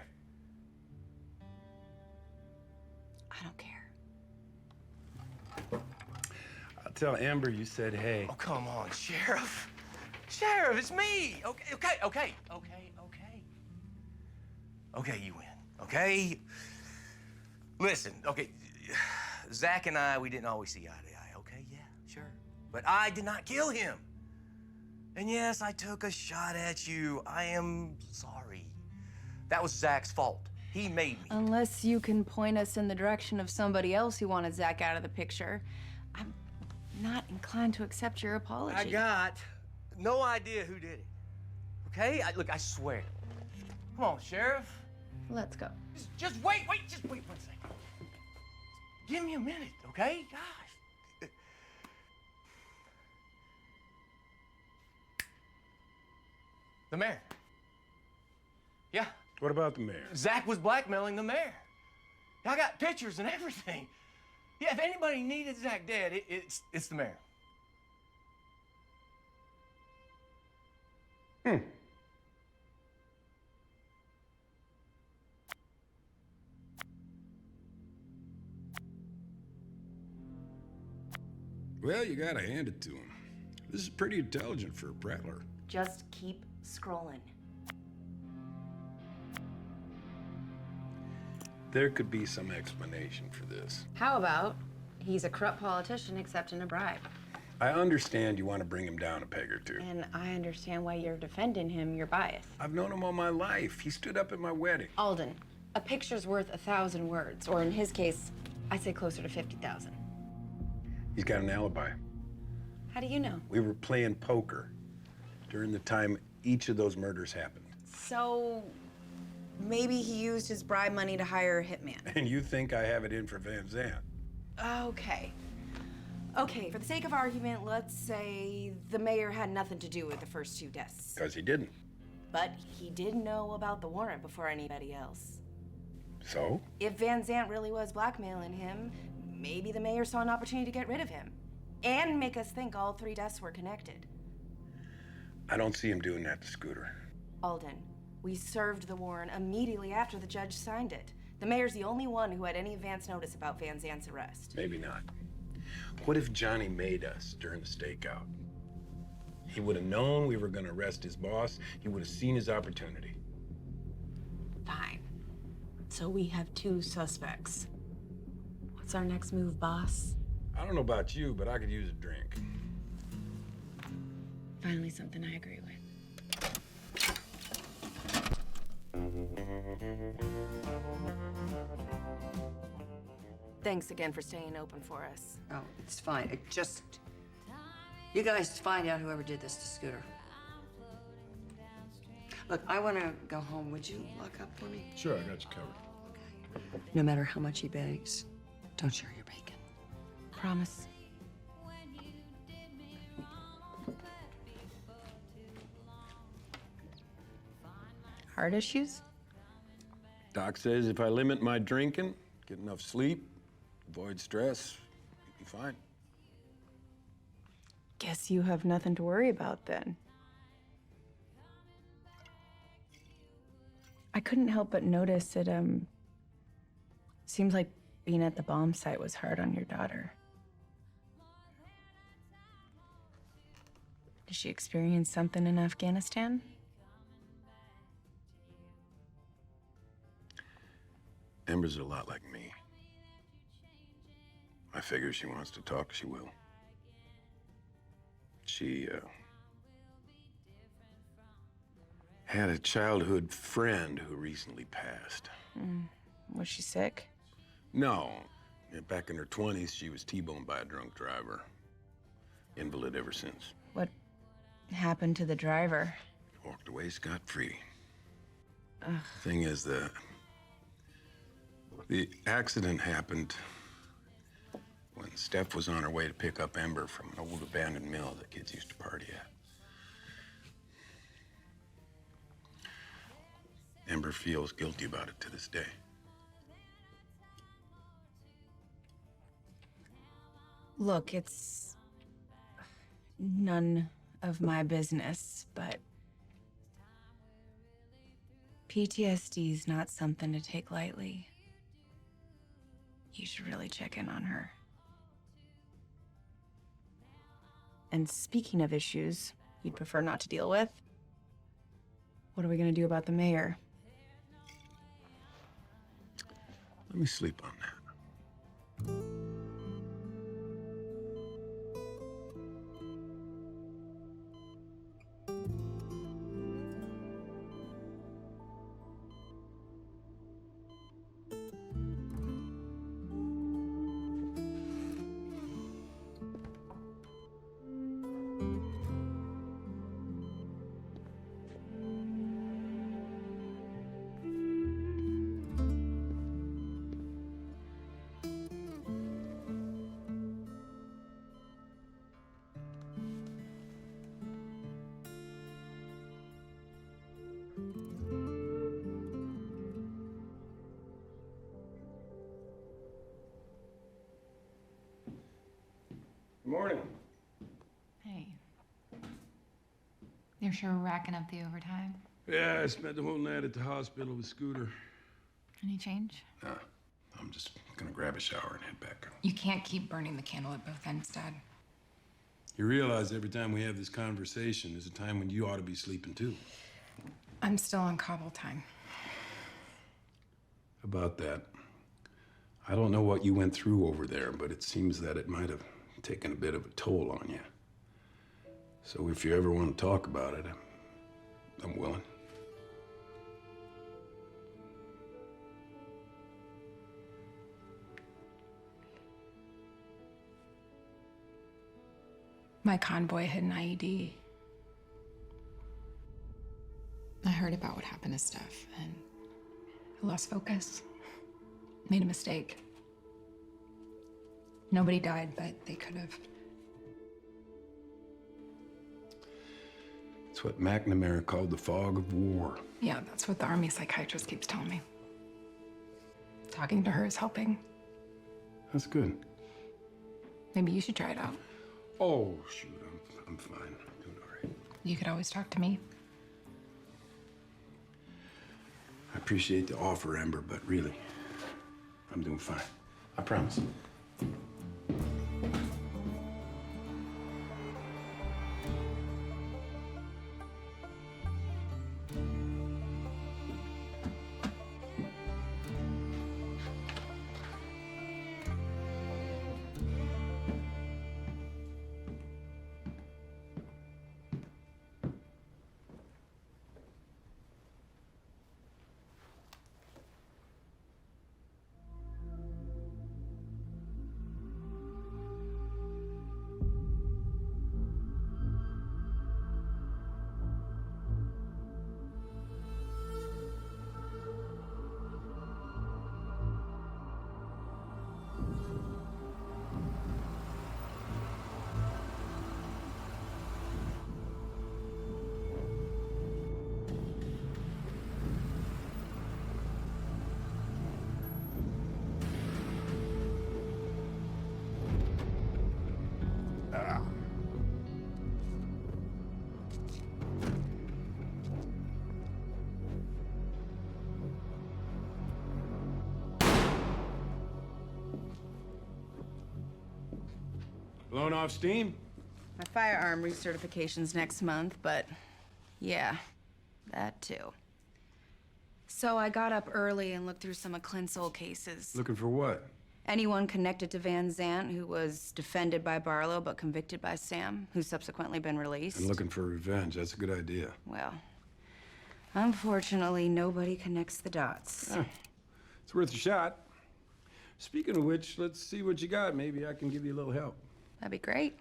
I don't care. I'll tell Amber you said hey. Oh, come on, Sheriff. Sheriff, it's me. Okay, you win, okay? Listen, okay, Zach and I, we didn't always see eye to eye, okay? Yeah, sure. But I did not kill him. And yes, I took a shot at you. I am sorry. That was Zach's fault. He made me. Unless you can point us in the direction of somebody else who wanted Zach out of the picture, I'm not inclined to accept your apology. I got no idea who did it, okay? Look, I swear. Come on, Sheriff. Let's go. Just wait 1 second. Give me a minute, okay? Gosh. The mayor. Yeah. What about the mayor? Zach was blackmailing the mayor. I got pictures and everything. Yeah, if anybody needed Zach dead, it's the mayor. Well, you gotta hand it to him. This is pretty intelligent for a prattler. Just keep scrolling. There could be some explanation for this. How about he's a corrupt politician accepting a bribe? I understand you want to bring him down a peg or two. And I understand why you're defending him. You're biased. I've known him all my life. He stood up at my wedding. Alden, a picture's worth 1,000 words, or in his case, I'd say closer to 50,000. He's got an alibi. How do you know? We were playing poker during the time each of those murders happened. So maybe he used his bribe money to hire a hitman. And you think I have it in for Van Zandt? Okay. Okay, for the sake of argument, let's say the mayor had nothing to do with the first 2 deaths. Because he didn't. But he did know about the warrant before anybody else. So? If Van Zandt really was blackmailing him, maybe the mayor saw an opportunity to get rid of him and make us think all 3 deaths were connected. I don't see him doing that to Scooter. Alden, we served the warrant immediately after the judge signed it. The mayor's the only one who had any advance notice about Van Zandt's arrest. Maybe not. What if Johnny made us during the stakeout? He would have known we were going to arrest his boss. He would have seen his opportunity. Fine. So we have 2 suspects. What's our next move, boss? I don't know about you, but I could use a drink. Finally, something I agree with. Thanks again for staying open for us. Oh, it's fine. You guys find out whoever did this to Scooter. Look, I want to go home. Would you lock up for me? Sure, I got you covered. No matter how much he begs, don't share your bacon. Promise. Heart issues? Doc says if I limit my drinking, get enough sleep, avoid stress, you'll be fine. Guess you have nothing to worry about then. I couldn't help but notice it, seems like being at the bomb site was hard on your daughter. Did she experience something in Afghanistan? Ember's a lot like me. I figure she wants to talk, she will. She, had a childhood friend who recently passed. Was she sick? No. Back in her 20s, she was T-boned by a drunk driver. Invalid ever since. What happened to the driver? Walked away scot-free. Ugh. Thing is, the accident happened when Steph was on her way to pick up Ember from an old abandoned mill that kids used to party at. Ember feels guilty about it to this day. Look, it's none of my business, but PTSD is not something to take lightly. You should really check in on her. And speaking of issues, you'd prefer not to deal with. What are we gonna do about the mayor? Let me sleep on that. Good morning. Hey. You're sure we're racking up the overtime? Yeah, I spent the whole night at the hospital with Scooter. Any change? Nah, I'm just gonna grab a shower and head back. You can't keep burning the candle at both ends, Dad. You realize every time we have this conversation, there's a time when you ought to be sleeping too. I'm still on cobble time. About that, I don't know what you went through over there, but it seems that it might have taken a bit of a toll on you. So if you ever want to talk about it, I'm willing. My convoy hit an IED. I heard about what happened to Steph, and I lost focus. Made a mistake. Nobody died, but they could have. It's what McNamara called the fog of war. Yeah, that's what the Army psychiatrist keeps telling me. Talking to her is helping. That's good. Maybe you should try it out. Oh, shoot, I'm fine. I'm doing all right. You could always talk to me. I appreciate the offer, Amber, but really, I'm doing fine. I promise. Blown off steam? My firearm recertification's next month, but yeah, that too. So I got up early and looked through some of Clint's old cases. Looking for what? Anyone connected to Van Zant who was defended by Barlow but convicted by Sam, who's subsequently been released. I'm looking for revenge. That's a good idea. Well, unfortunately, nobody connects the dots. It's worth a shot. Speaking of which, let's see what you got. Maybe I can give you a little help. That'd be great.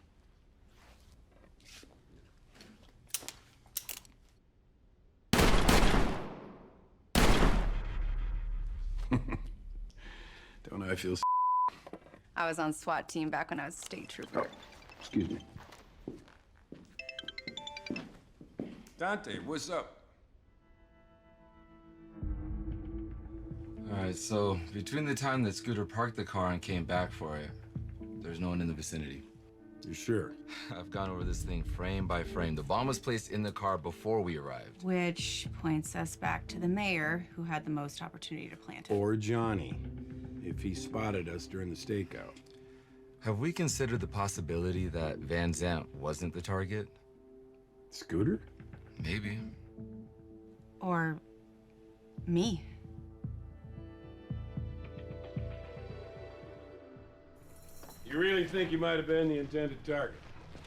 Don't I feel I was on SWAT team back when I was a state trooper. Excuse me. Dante, what's up? All right, so between the time that Scooter parked the car and came back for it, there's no one in the vicinity. You sure? I've gone over this thing frame by frame. The bomb was placed in the car before we arrived. Which points us back to the mayor, who had the most opportunity to plant it. Or Johnny, if he spotted us during the stakeout. Have we considered the possibility that Van Zant wasn't the target? Scooter? Maybe. Or me. You really think you might have been the intended target?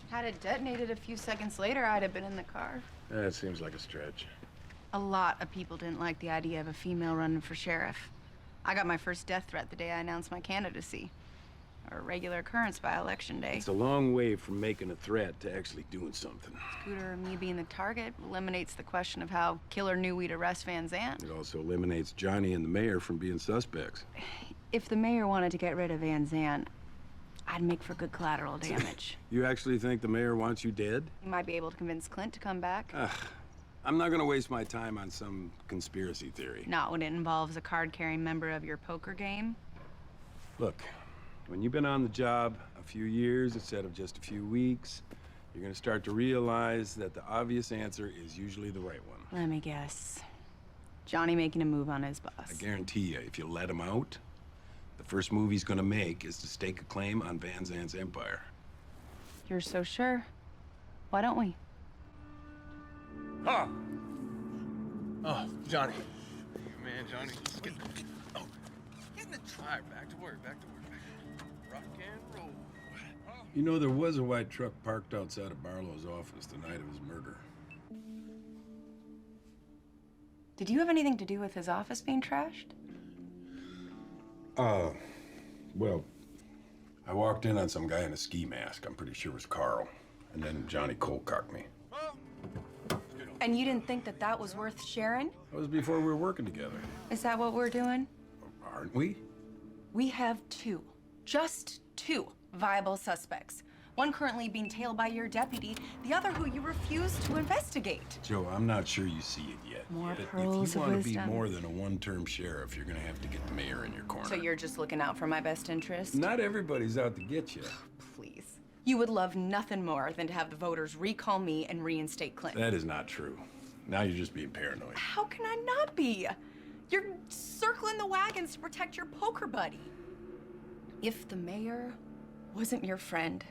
Had it detonated a few seconds later, I'd have been in the car. That seems like a stretch. A lot of people didn't like the idea of a female running for sheriff. I got my first death threat the day I announced my candidacy. A regular occurrence by election day. It's a long way from making a threat to actually doing something. Scooter and me being the target eliminates the question of how Killer knew we'd arrest Van Zandt. It also eliminates Johnny and the mayor from being suspects. If the mayor wanted to get rid of Van Zandt, I'd make for good collateral damage. You actually think the mayor wants you dead? You might be able to convince Clint to come back. I'm not gonna waste my time on some conspiracy theory. Not when it involves a card-carrying member of your poker game. Look, when you've been on the job a few years instead of just a few weeks, you're gonna start to realize that the obvious answer is usually the right one. Let me guess. Johnny making a move on his boss. I guarantee you, if you let him out, the first move he's gonna make is to stake a claim on Van Zandt's empire. You're so sure. Why don't we? Huh. Oh, Johnny. Man, Johnny, let's get in the All right, back to work, back to work. Rock and roll. You know, there was a white truck parked outside of Barlow's office the night of his murder. Did you have anything to do with his office being trashed? Well, I walked in on some guy in a ski mask. I'm pretty sure it was Carl. And then Johnny cold cocked me. And you didn't think that that was worth sharing? That was before we were working together. Is that what we're doing? Aren't we? We have just two viable suspects. One currently being tailed by your deputy, the other who you refuse to investigate. Joe, I'm not sure you see it yet. More If pearls you of want to be wisdom. more than a one-term sheriff, you're gonna have to get the mayor in your corner. So you're just looking out for my best interest? Not everybody's out to get you. Please. You would love nothing more than to have the voters recall me and reinstate Clinton. That is not true. Now you're just being paranoid. How can I not be? You're circling the wagons to protect your poker buddy. If the mayor wasn't your friend,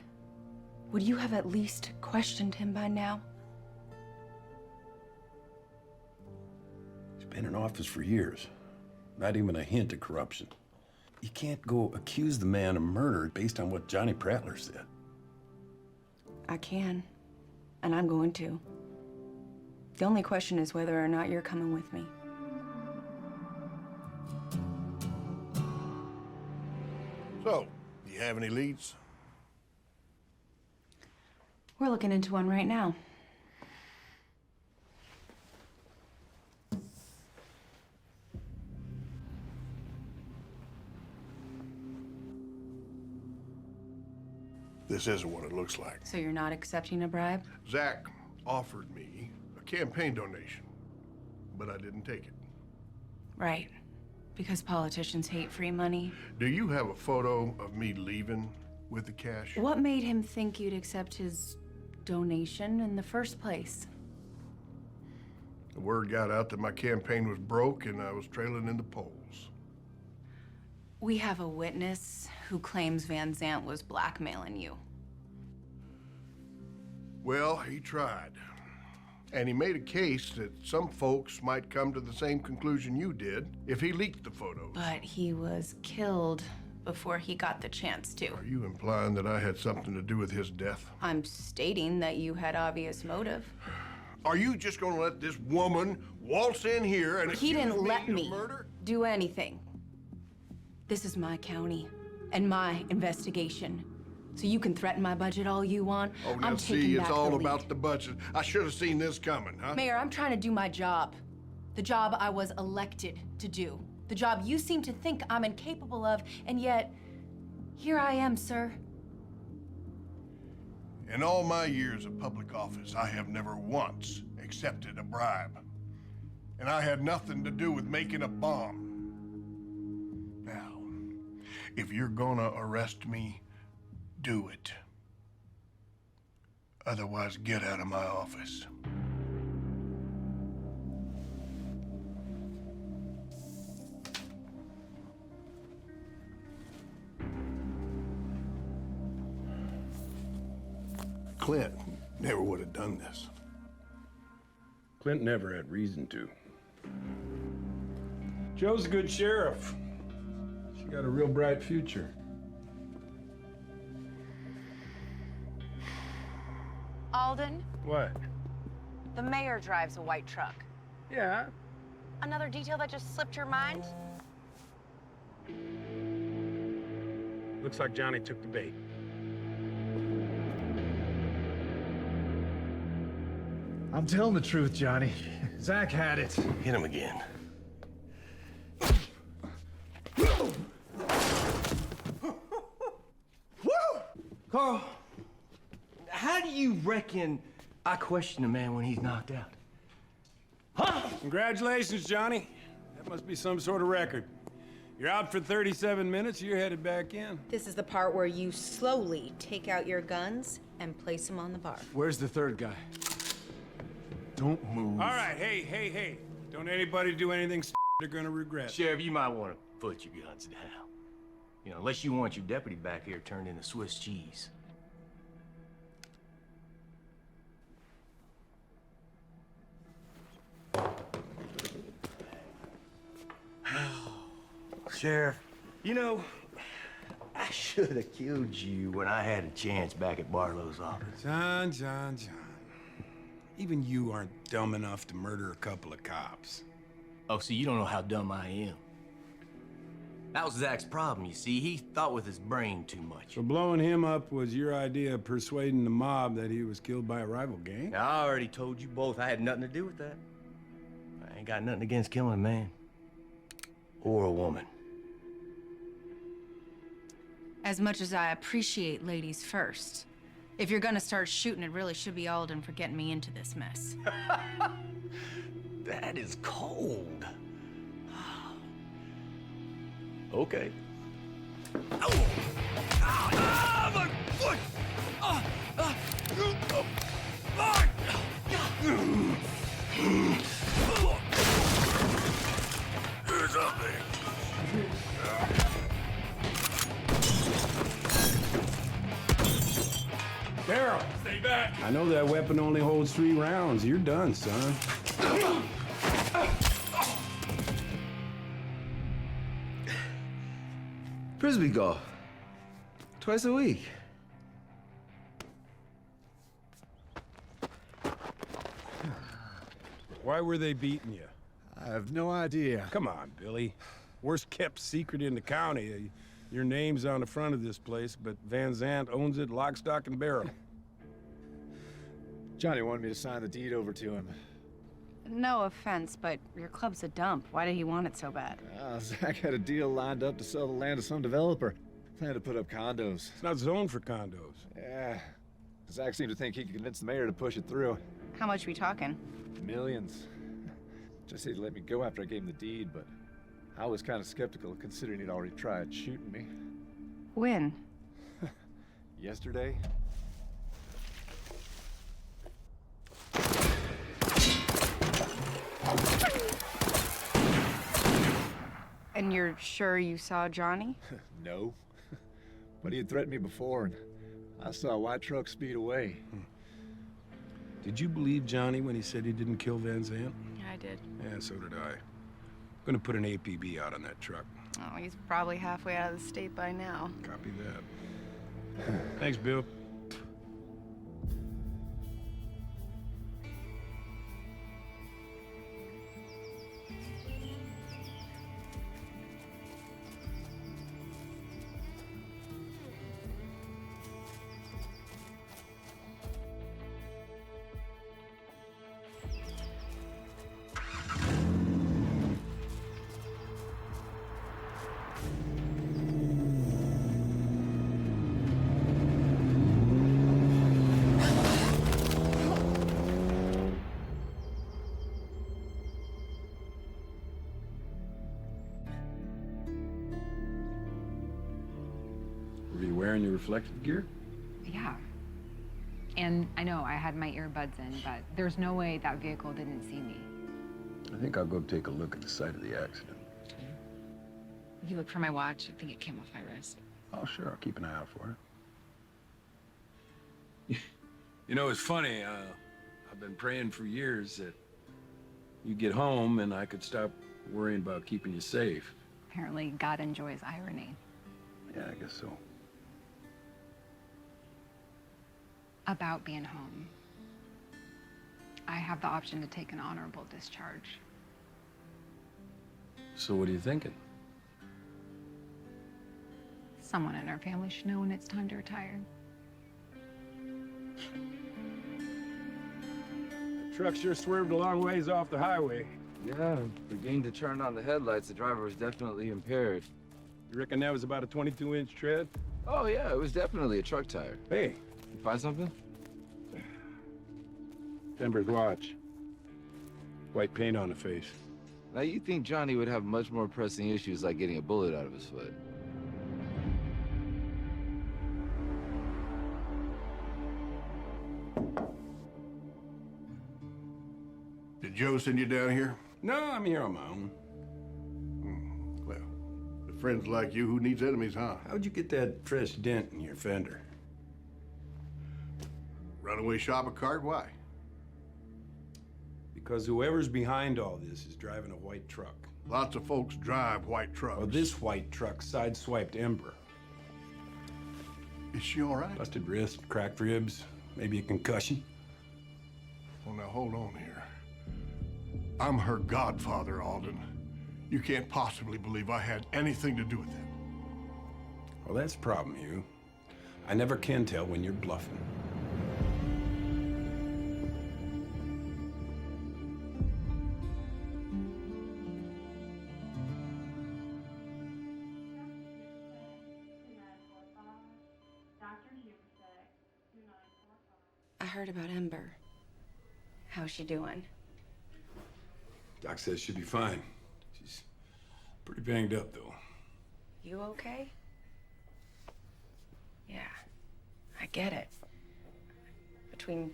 would you have at least questioned him by now? He's been in office for years. Not even a hint of corruption. You can't go accuse the man of murder based on what Johnny Prattler said. I can, and I'm going to. The only question is whether or not you're coming with me. So, do you have any leads? We're looking into one right now. This isn't what it looks like. So you're not accepting a bribe? Zach offered me a campaign donation, but I didn't take it. Right. Because politicians hate free money. Do you have a photo of me leaving with the cash? What made him think you'd accept his donation in the first place? The word got out that my campaign was broke and I was trailing in the polls. We have a witness who claims Van Zandt was blackmailing you. Well, he tried. And he made a case that some folks might come to the same conclusion you did if he leaked the photos. But he was killed before he got the chance to. Are you implying that I had something to do with his death? I'm stating that you had obvious motive. Are you just gonna let this woman waltz in here and He accuse didn't me let of me murder? do anything. This is my county and my investigation. So you can threaten my budget all you want. Oh, now I'm taking see, it's back the all lead. about the budget. I should have seen this coming, huh? Mayor, I'm trying to do my job. The job I was elected to do. The job you seem to think I'm incapable of, and yet, here I am, sir. In all my years of public office, I have never once accepted a bribe. And I had nothing to do with making a bomb. Now, if you're gonna arrest me, do it. Otherwise, get out of my office. Clint never would have done this. Clint never had reason to. Joe's a good sheriff. She got a real bright future. Alden, What? the mayor drives a white truck. Yeah. Another detail that just slipped your mind? Looks like Johnny took the bait. I'm telling the truth, Johnny. Zach had it. Hit him again. Carl, how do you reckon I question a man when he's knocked out? Congratulations, Johnny. That must be some sort of record. You're out for 37 minutes, you're headed back in. This is the part where you slowly take out your guns and place them on the bar. Where's the third guy? Don't move. All right, hey. Don't anybody do anything they're gonna regret. Sheriff, you might want to put your guns down. You know, unless you want your deputy back here turned into Swiss cheese. Sheriff, you know, I should have killed you when I had a chance back at Barlow's office. John. Even you aren't dumb enough to murder a couple of cops. Oh, see, you don't know how dumb I am. That was Zach's problem, you see. He thought with his brain too much. So blowing him up was your idea of persuading the mob that he was killed by a rival gang? Now, I already told you both I had nothing to do with that. I ain't got nothing against killing a man. Or a woman. As much as I appreciate ladies first, if you're gonna start shooting, it really should be Alden for getting me into this mess. That is cold. Okay. Oh! Ah, my foot! Here's up there. Daryl! Stay back! I know that weapon only holds 3 rounds. You're done, son. Frisbee golf. Twice a week. Why were they beating you? I have no idea. Come on, Billy. Worst kept secret in the county. Your name's on the front of this place, but Van Zandt owns it lock, stock, and barrel. Johnny wanted me to sign the deed over to him. No offense, but your club's a dump. Why did he want it so bad? Zach had a deal lined up to sell the land to some developer. Planned to put up condos. It's not zoned for condos. Yeah. Zach seemed to think he could convince the mayor to push it through. How much we talking? Millions. Just said he'd let me go after I gave him the deed, but I was kind of skeptical considering he'd already tried shooting me. When? Yesterday. And you're sure you saw Johnny? No. But he had threatened me before, and I saw a white truck speed away. Did you believe Johnny when he said he didn't kill Van Zandt? Yeah, I did. Yeah, so did I. Gonna put an APB out on that truck. Oh, he's probably halfway out of the state by now. Copy that. Thanks, Bill. Were you wearing your reflective gear? Yeah. And I know I had my earbuds in, but there's no way that vehicle didn't see me. I think I'll go take a look at the site of the accident. You look for my watch. I think it came off my wrist. Oh, sure. I'll keep an eye out for it. You know, it's funny. I've been praying for years that You get home, and I could stop worrying about keeping you safe. Apparently, God enjoys irony. Yeah, I guess so. About being home. I have the option to take an honorable discharge. So what are you thinking? Someone in our family should know when it's time to retire. The truck sure swerved a long ways off the highway. Yeah, beginning to turn on the headlights, the driver was definitely impaired. You reckon that was about a 22-inch tread? Oh, yeah, it was definitely a truck tire. Hey. You find something? Denver's watch. White paint on the face. Now, you think Johnny would have much more pressing issues like getting a bullet out of his foot. Did Joe send you down here? No, I'm here on my own. Well, with friends like you, who needs enemies, huh? How'd you get that fresh dent in your fender? Runaway shopping cart? Why? Because whoever's behind all this is driving a white truck. Lots of folks drive white trucks. Well, this white truck sideswiped Ember. Is she all right? Busted wrist, cracked ribs, maybe a concussion. Well, now hold on here. I'm her godfather, Alden. You can't possibly believe I had anything to do with it. Well, that's the problem, Hugh. I never can tell when you're bluffing. I heard about Ember. How's she doing? Doc says she'll be fine. She's pretty banged up, though. You okay? Yeah, I get it. Between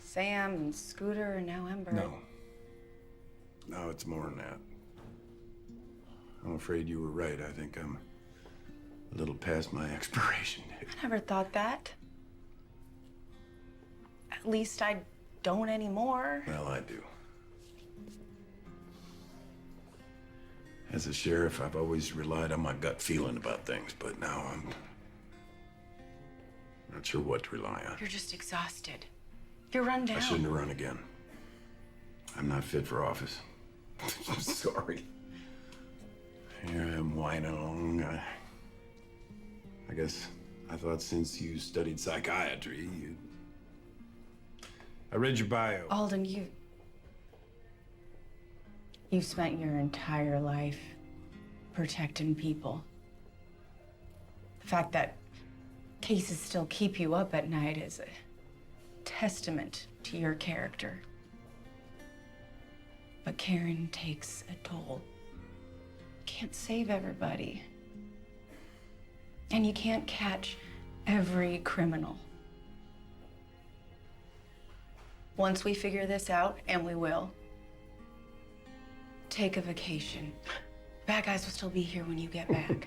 Sam and Scooter and now Ember. No. No, it's more than that. I'm afraid you were right. I think I'm a little past my expiration date. I never thought that. At least I don't anymore. Well, I do. As a sheriff, I've always relied on my gut feeling about things, but now I'm not sure what to rely on. You're just exhausted. You're run down. I shouldn't have run again. I'm not fit for office. I'm sorry. Here I am whining along. I guess I thought since you studied psychiatry, you'd... I read your bio. Alden, you spent your entire life protecting people. The fact that cases still keep you up at night is a testament to your character. But Karen takes a toll. Can't save everybody. And you can't catch every criminal. Once we figure this out, and we will, take a vacation. Bad guys will still be here when you get back.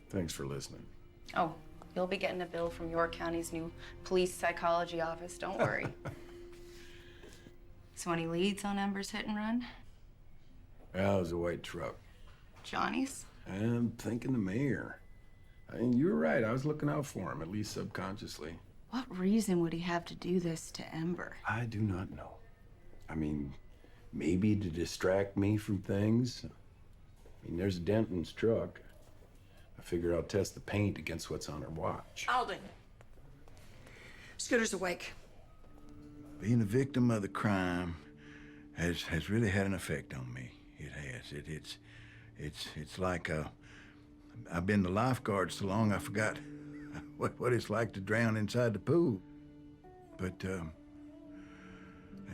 Thanks for listening. Oh, you'll be getting a bill from York County's new police psychology office, don't worry. So any leads on Ember's hit and run? Well, it was a white truck. Johnny's? I'm thinking the mayor. I mean, you were right. I was looking out for him, at least subconsciously. What reason would he have to do this to Ember? I do not know. I mean, maybe to distract me from things. I mean, there's a dent in his truck. I figure I'll test the paint against what's on her watch. Alden. Scooter's awake. Being a victim of the crime has really had an effect on me. It has. It's like I've been the lifeguard so long I forgot what it's like to drown inside the pool. But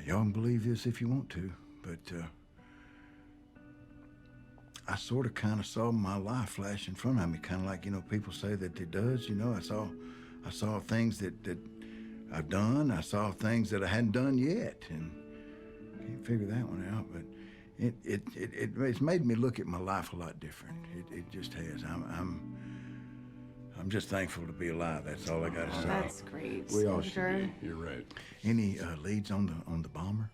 y'all can believe this if you want to, but I sort of kind of saw my life flash in front of me, kind of like, you know, people say that it does. You know, I saw things that I've done. I saw things that I hadn't done yet, and can't figure that one out. But it's made me look at my life a lot different. It just has. I'm I'm just thankful to be alive. That's all I gotta say. That's great. We all should Scooter. be. You're right. Any leads on the bomber?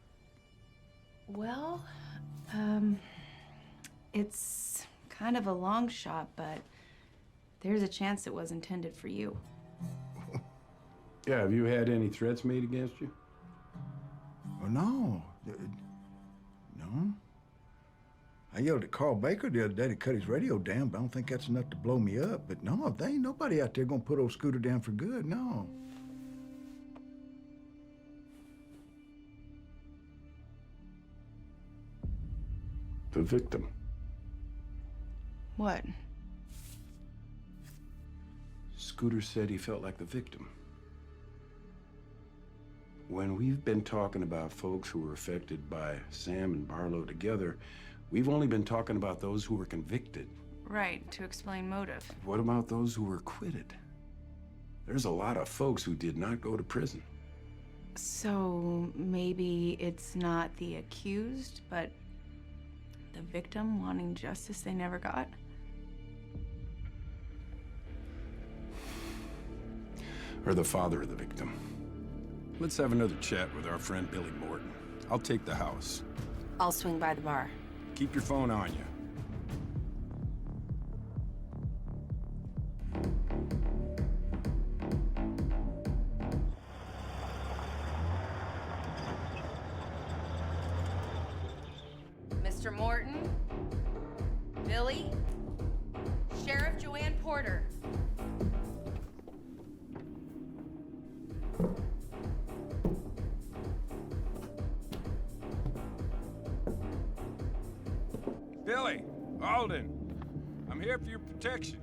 Well, it's kind of a long shot, but there's a chance it was intended for you. Yeah, have you had any threats made against you? Oh, no. No. I yelled at Carl Baker the other day to cut his radio down, but I don't think that's enough to blow me up. But no, there ain't nobody out there gonna put old Scooter down for good, no. The victim. What? Scooter said he felt like the victim. When we've been talking about folks who were affected by Sam and Barlow together, we've only been talking about those who were convicted. Right, to explain motive. What about those who were acquitted? There's a lot of folks who did not go to prison. So maybe it's not the accused, but the victim wanting justice they never got? Or the father of the victim. Let's have another chat with our friend Billy Morton. I'll take the house. I'll swing by the bar. Keep your phone on you. Mr. Morton? Billy? Sheriff Joanne Porter. Billy, Alden, I'm here for your protection.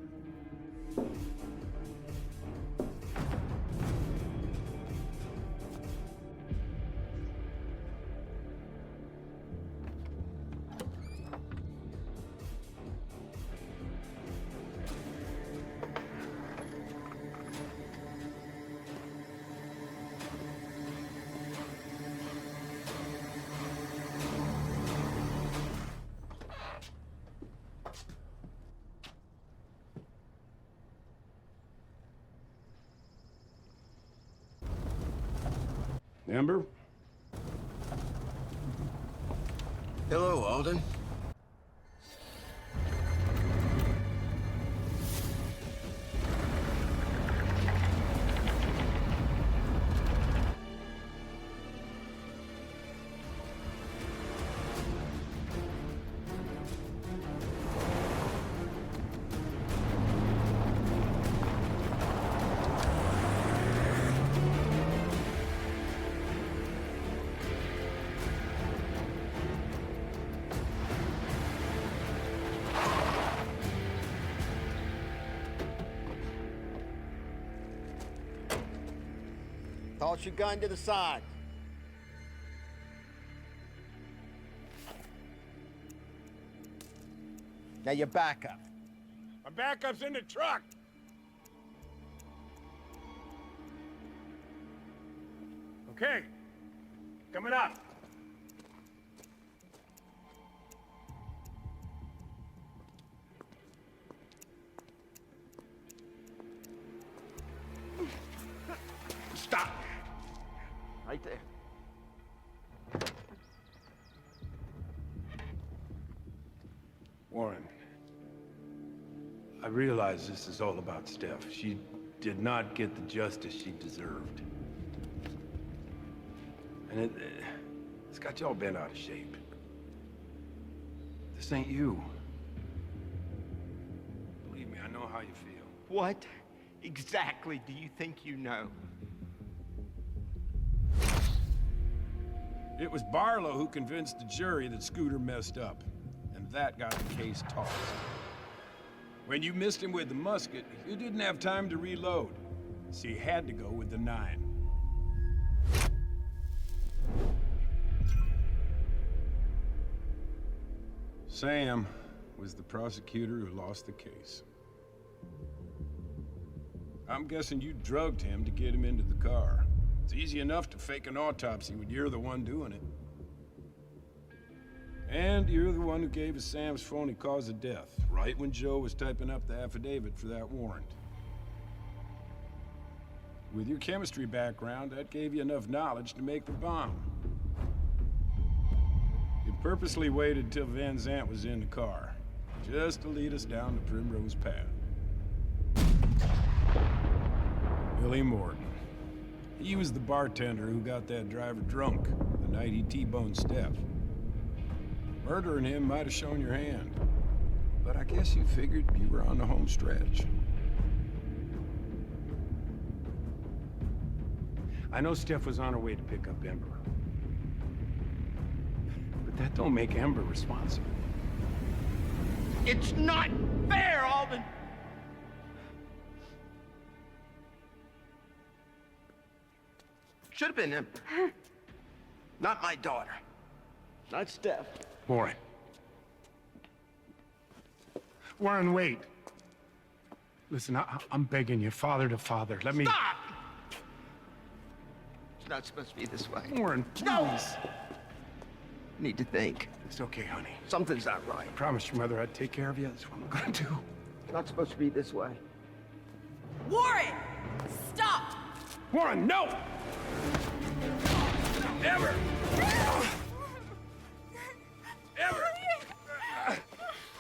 Amber? Hello, Alden. Toss your gun to the side. Now your backup. My backup's in the truck. Okay, coming up. Stop. Right there. Warren, I realize this is all about Steph. She did not get the justice she deserved. And it's got y'all bent out of shape. This ain't you. Believe me, I know how you feel. What exactly do you think you know? It was Barlow who convinced the jury that Scooter messed up, and that got the case tossed. When you missed him with the musket, you didn't have time to reload, so you had to go with the 9. Sam was the prosecutor who lost the case. I'm guessing you drugged him to get him into the car. It's easy enough to fake an autopsy when you're the one doing it. And you're the one who gave us Sam's phony cause of death, right when Joe was typing up the affidavit for that warrant. With your chemistry background, that gave you enough knowledge to make the bomb. You purposely waited till Van Zant was in the car, just to lead us down the Primrose Path. Billy Morton. He was the bartender who got that driver drunk the night he T-boned Steph. Murdering him might have shown your hand, but I guess you figured you were on the home stretch. I know Steph was on her way to pick up Ember. But that don't make Ember responsible. It's not fair, Alden! Should have been Ember. Not my daughter. Not Steph. Warren. Warren, wait. Listen, I'm begging you, father to father. Let me... Stop! It's not supposed to be this way. Warren, No! please. Need to think. It's okay, honey. Something's not right. I promised your mother I'd take care of you. That's what I'm gonna do. It's not supposed to be this way. Warren! Stop! Warren, no! Ever! Ever!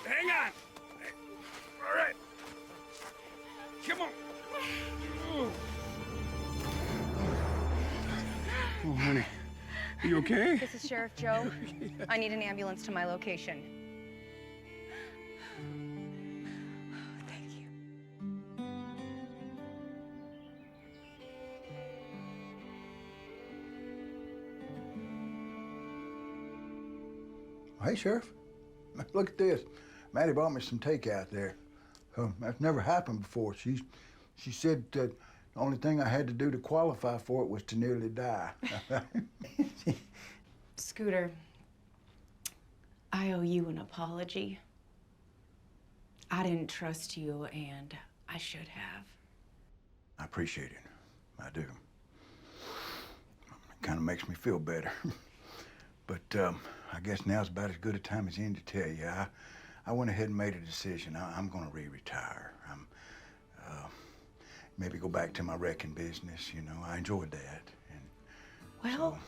Hang on! All right. Come on. Oh, honey. Are you okay? This is Sheriff Joe. I need an ambulance to my location. Thank you. Hey, Sheriff. Look at this. Maddie brought me some takeout there. That's never happened before. She said that the only thing I had to do to qualify for it was to nearly die. Scooter, I owe you an apology. I didn't trust you, and I should have. I appreciate it. I do. It kind of makes me feel better. But I guess now's about as good a time as any to tell you. I went ahead and made a decision. I'm going to retire. Maybe go back to my wrecking business. You know, I enjoyed that. And Well,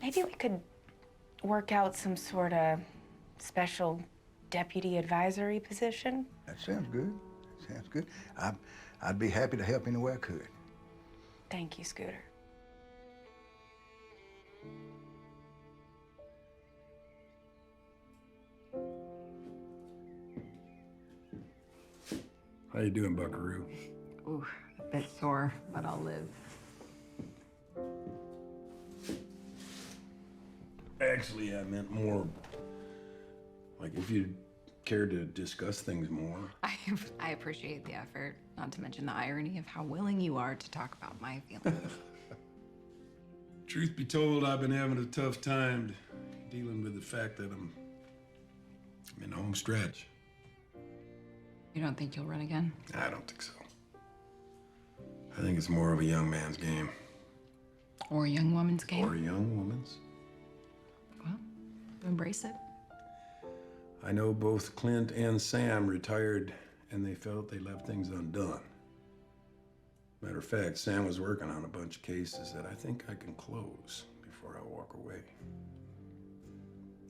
maybe we could work out some sort of special deputy advisory position. that sounds good. Sounds good. I'd be happy to help any way I could. Thank you, Scooter. How you doing, Buckaroo? Ooh, a bit sore, but I'll live. Actually, I meant more like if you care to discuss things more. I appreciate the effort, not to mention the irony of how willing you are to talk about my feelings. Truth be told, I've been having a tough time dealing with the fact that I'm in the home stretch. You don't think you'll run again? I don't think so. I think it's more of a young man's game. Or a young woman's game? Or a young woman's. Well, embrace it. I know both Clint and Sam retired and they felt they left things undone. Matter of fact, Sam was working on a bunch of cases that I think I can close before I walk away.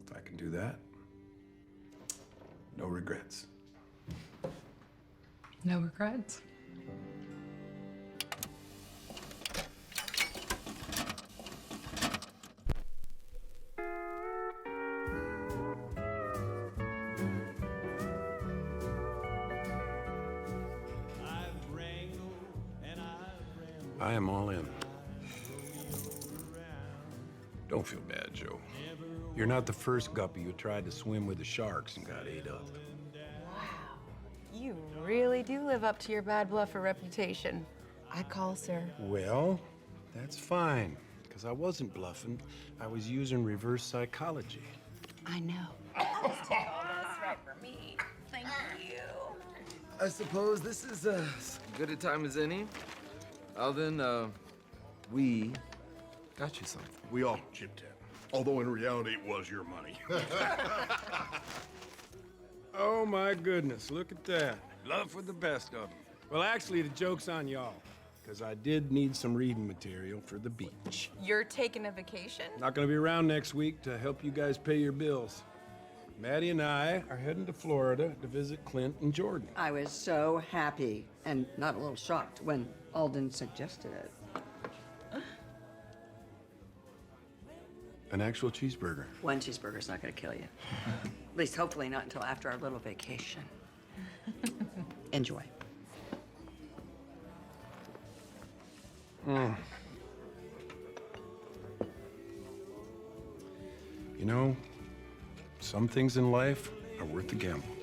If I can do that, no regrets. No regrets. I am all in. Don't feel bad, Joe. You're not the first guppy who tried to swim with the sharks and got ate up. You really do live up to your bad bluffer reputation. I call, sir. Well, that's fine, because I wasn't bluffing. I was using reverse psychology. I know. That's right for me. Thank you. I suppose this is as good a time as any. Alden, we got you something. We all chipped in. Although in reality, it was your money. Oh my goodness, look at that. Love for the best of them. Well, actually, the joke's on y'all. because I did need some reading material for the beach. You're taking a vacation? Not gonna be around next week to help you guys pay your bills. Maddie and I are heading to Florida to visit Clint and Jordan. I was so happy and not a little shocked when Alden suggested it. An actual cheeseburger. One cheeseburger's not gonna kill you. At least hopefully not until after our little vacation. Enjoy. You know, some things in life are worth the gamble.